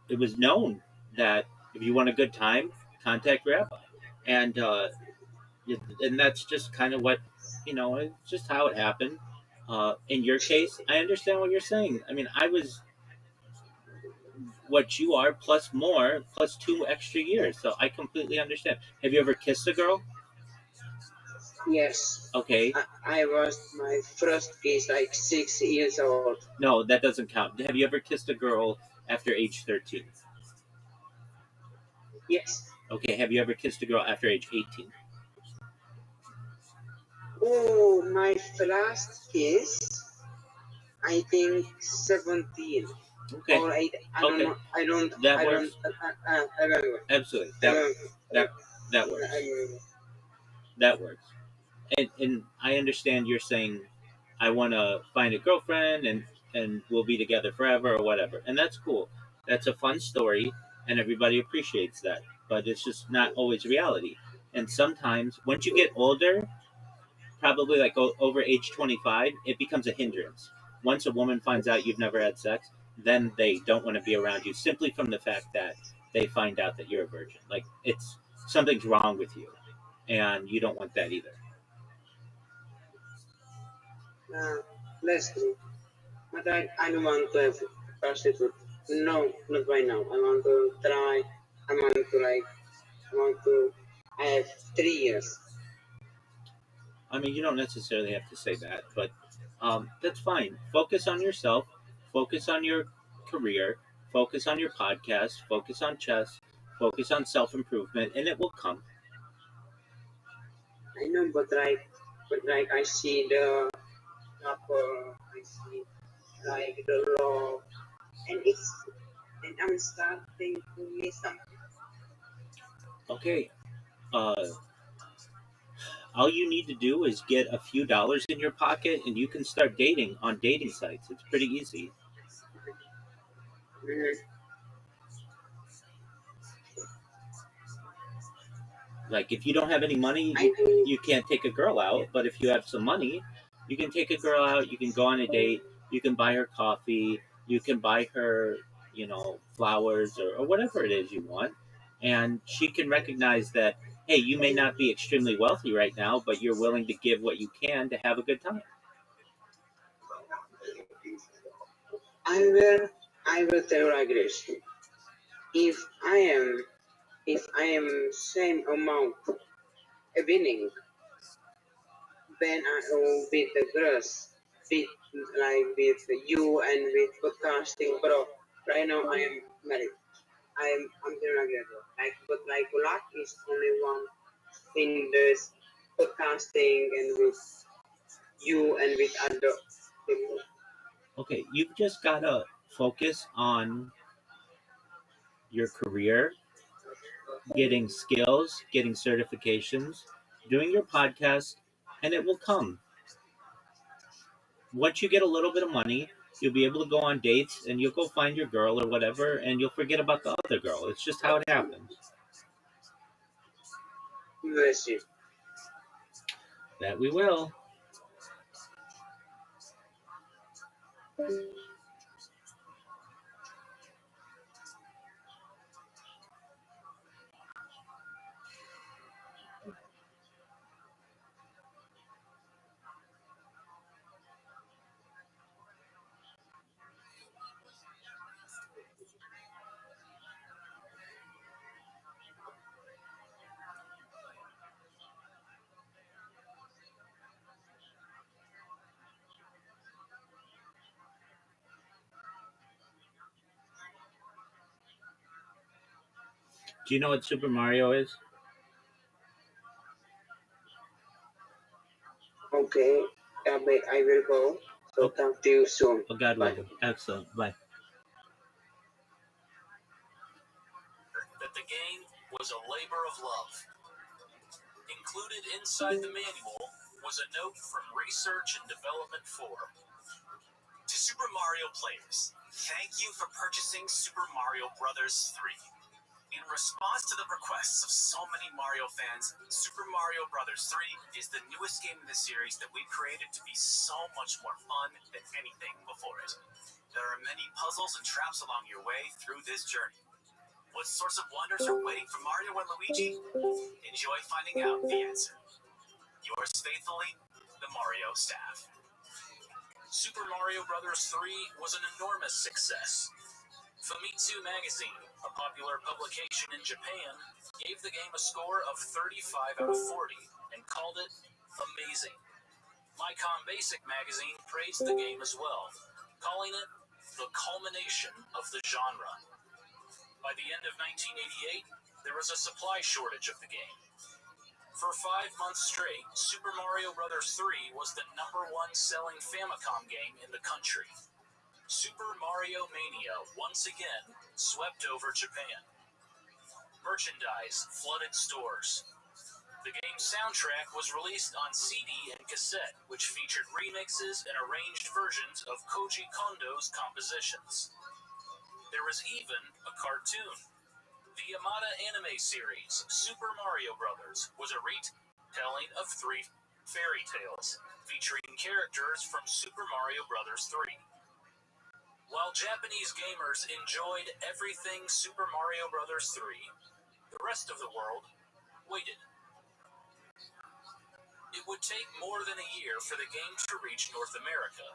It was known that if you want a good time, contact Rabbi, and and that's just kind of what it's just how it happened. In your case, I understand what you're saying. I mean, I was what you are plus more plus 2 extra years, so I completely understand. Have you ever kissed a girl? Yes. Okay. I was my first kiss like 6 years old. No, that doesn't count. Have you ever kissed a girl after age 13? Yes. Okay. Have you ever kissed a girl after age 18? Oh, my first kiss, I think 17. Okay. Or I don't Okay. know. I don't. That I works. don't. I remember. Absolutely. That works. I remember. That works. And I understand you're saying I want to find a girlfriend and we'll be together forever or whatever, and that's cool. That's a fun story, and everybody appreciates that. But it's just not always reality. And sometimes, once you get older, probably like over age 25, it becomes a hindrance. Once a woman finds out you've never had sex, then they don't want to be around you simply from the fact that they find out that you're a virgin. Like it's something's wrong with you, and you don't want that either. That's true. But I don't want to have prostitute. No, not right now. I want to try. I want to. I have 3 years. I mean, you don't necessarily have to say that, but that's fine. Focus on yourself, focus on your career, focus on your podcast, focus on chess, focus on self improvement, and it will come. I know, but I see the couple. I see like the law, and I'm starting to miss something. Okay. Uh, all you need to do is get a few dollars in your pocket, and you can start dating on dating sites. It's pretty easy. Mhm. Like if you don't have any money, I think you can't take a girl out. But if you have some money, you can take a girl out. You can go on a date. You can buy her coffee. You can buy her, flowers or whatever it is you want, and she can recognize that. Hey, you may not be extremely wealthy right now, but you're willing to give what you can to have a good time. I will tell you like this. If I am if I am same amount winning, then I will with the girls, with with you and with podcasting, bro. Right now I am married. I'm doing like that. But like luck is only one in this podcasting and with you and with other people. Okay, you've just gotta focus on your career, getting skills, getting certifications, doing your podcast, and it will come. Once you get a little bit of money, you'll be able to go on dates and you'll go find your girl or whatever, and you'll forget about the other girl. It's just how it happens. Bless you. That we will. Do you know what Super Mario is? Okay, I will go. So Okay. talk to you soon. Oh, God Bye. willing. Excellent. Bye. That the game was a labor of love. Included inside the manual was a note from Research and Development 4. To Super Mario players, thank you for purchasing Super Mario Bros. 3. In response to the requests of so many Mario fans, Super Mario Bros. 3 is the newest game in the series that we've created to be so much more fun than anything before it. There are many puzzles and traps along your way through this journey. What sorts of wonders are waiting for Mario and Luigi? Enjoy finding out the answer. Yours faithfully, the Mario staff. Super Mario Bros. 3 was an enormous success. Famitsu Magazine, a popular publication in Japan, gave the game a score of 35 out of 40 and called it amazing. Micom Basic Magazine praised the game as well, calling it the culmination of the genre. By the end of 1988, there was a supply shortage of the game. For 5 months straight, Super Mario Bros. 3 was the #1 selling Famicom game in the country. Super Mario Mania once again swept over Japan. Merchandise flooded stores. The game's soundtrack was released on CD and cassette, which featured remixes and arranged versions of Koji Kondo's compositions. There was even a cartoon. The Yamada anime series, Super Mario Bros., was a retelling of 3 fairy tales, featuring characters from Super Mario Bros. 3. While Japanese gamers enjoyed everything Super Mario Bros. 3, the rest of the world waited. It would take more than a year for the game to reach North America.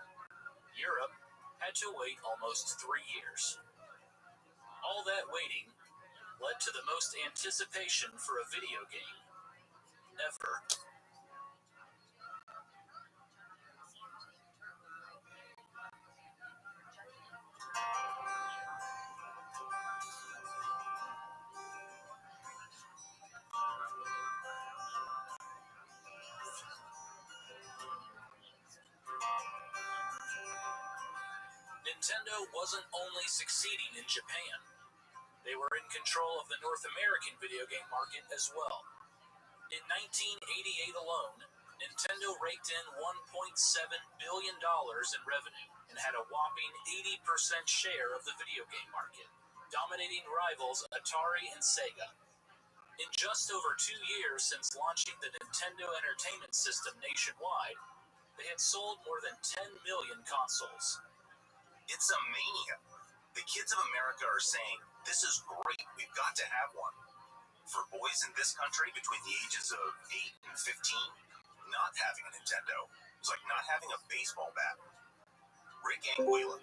Europe had to wait almost 3 years. All that waiting led to the most anticipation for a video game ever. Nintendo wasn't only succeeding in Japan, they were in control of the North American video game market as well. In 1988 alone, Nintendo raked in $1.7 billion in revenue and had a whopping 80% share of the video game market, dominating rivals Atari and Sega. In just over 2 years since launching the Nintendo Entertainment System nationwide, they had sold more than 10 million consoles. It's a mania. The kids of America are saying, this is great, we've got to have one. For boys in this country between the ages of 8 and 15, not having a Nintendo was like not having a baseball bat. Rick Anguilla,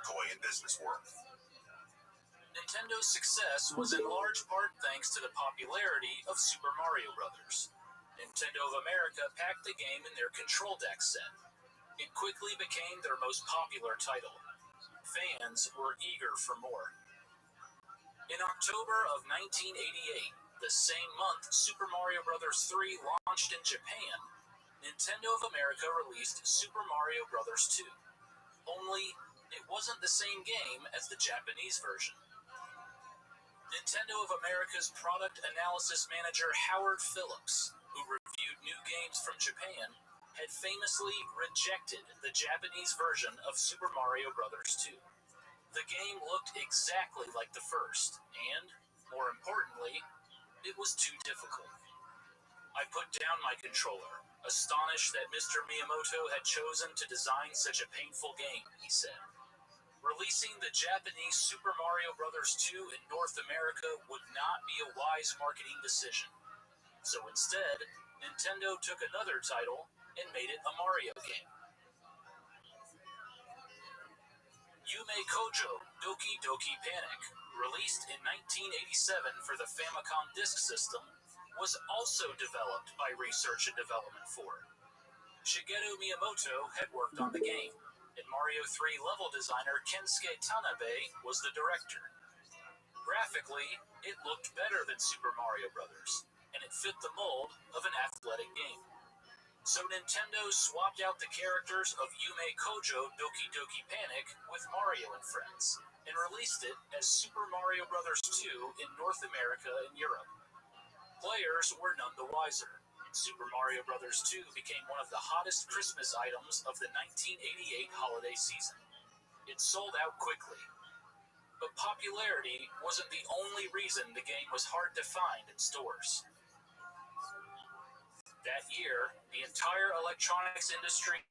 Toy and Business World. Nintendo's success was in large part thanks to the popularity of Super Mario Bros. Nintendo of America packed the game in their Control Deck set. It quickly became their most popular title. Fans were eager for more. In October of 1988, the same month Super Mario Bros. 3 launched in Japan, Nintendo of America released Super Mario Bros. 2. Only, it wasn't the same game as the Japanese version. Nintendo of America's product analysis manager Howard Phillips, who reviewed new games from Japan, had famously rejected the Japanese version of Super Mario Bros. 2. The game looked exactly like the first, and, more importantly, it was too difficult. I put down my controller, astonished that Mr. Miyamoto had chosen to design such a painful game, he said. Releasing the Japanese Super Mario Bros. 2 in North America would not be a wise marketing decision. So instead, Nintendo took another title and made it a Mario game. Yume Kojo Doki Doki Panic, released in 1987 for the Famicom Disk System, was also developed by Research and Development 4. Shigeru Miyamoto had worked on the game, and Mario 3 level designer Kensuke Tanabe was the director. Graphically, it looked better than Super Mario Bros., and it fit the mold of an athletic game. So Nintendo swapped out the characters of Yume Kojo Doki Doki Panic with Mario and Friends, and released it as Super Mario Bros. 2 in North America and Europe. Players were none the wiser. Super Mario Bros. 2 became one of the hottest Christmas items of the 1988 holiday season. It sold out quickly. But popularity wasn't the only reason the game was hard to find in stores. That year, the entire electronics industry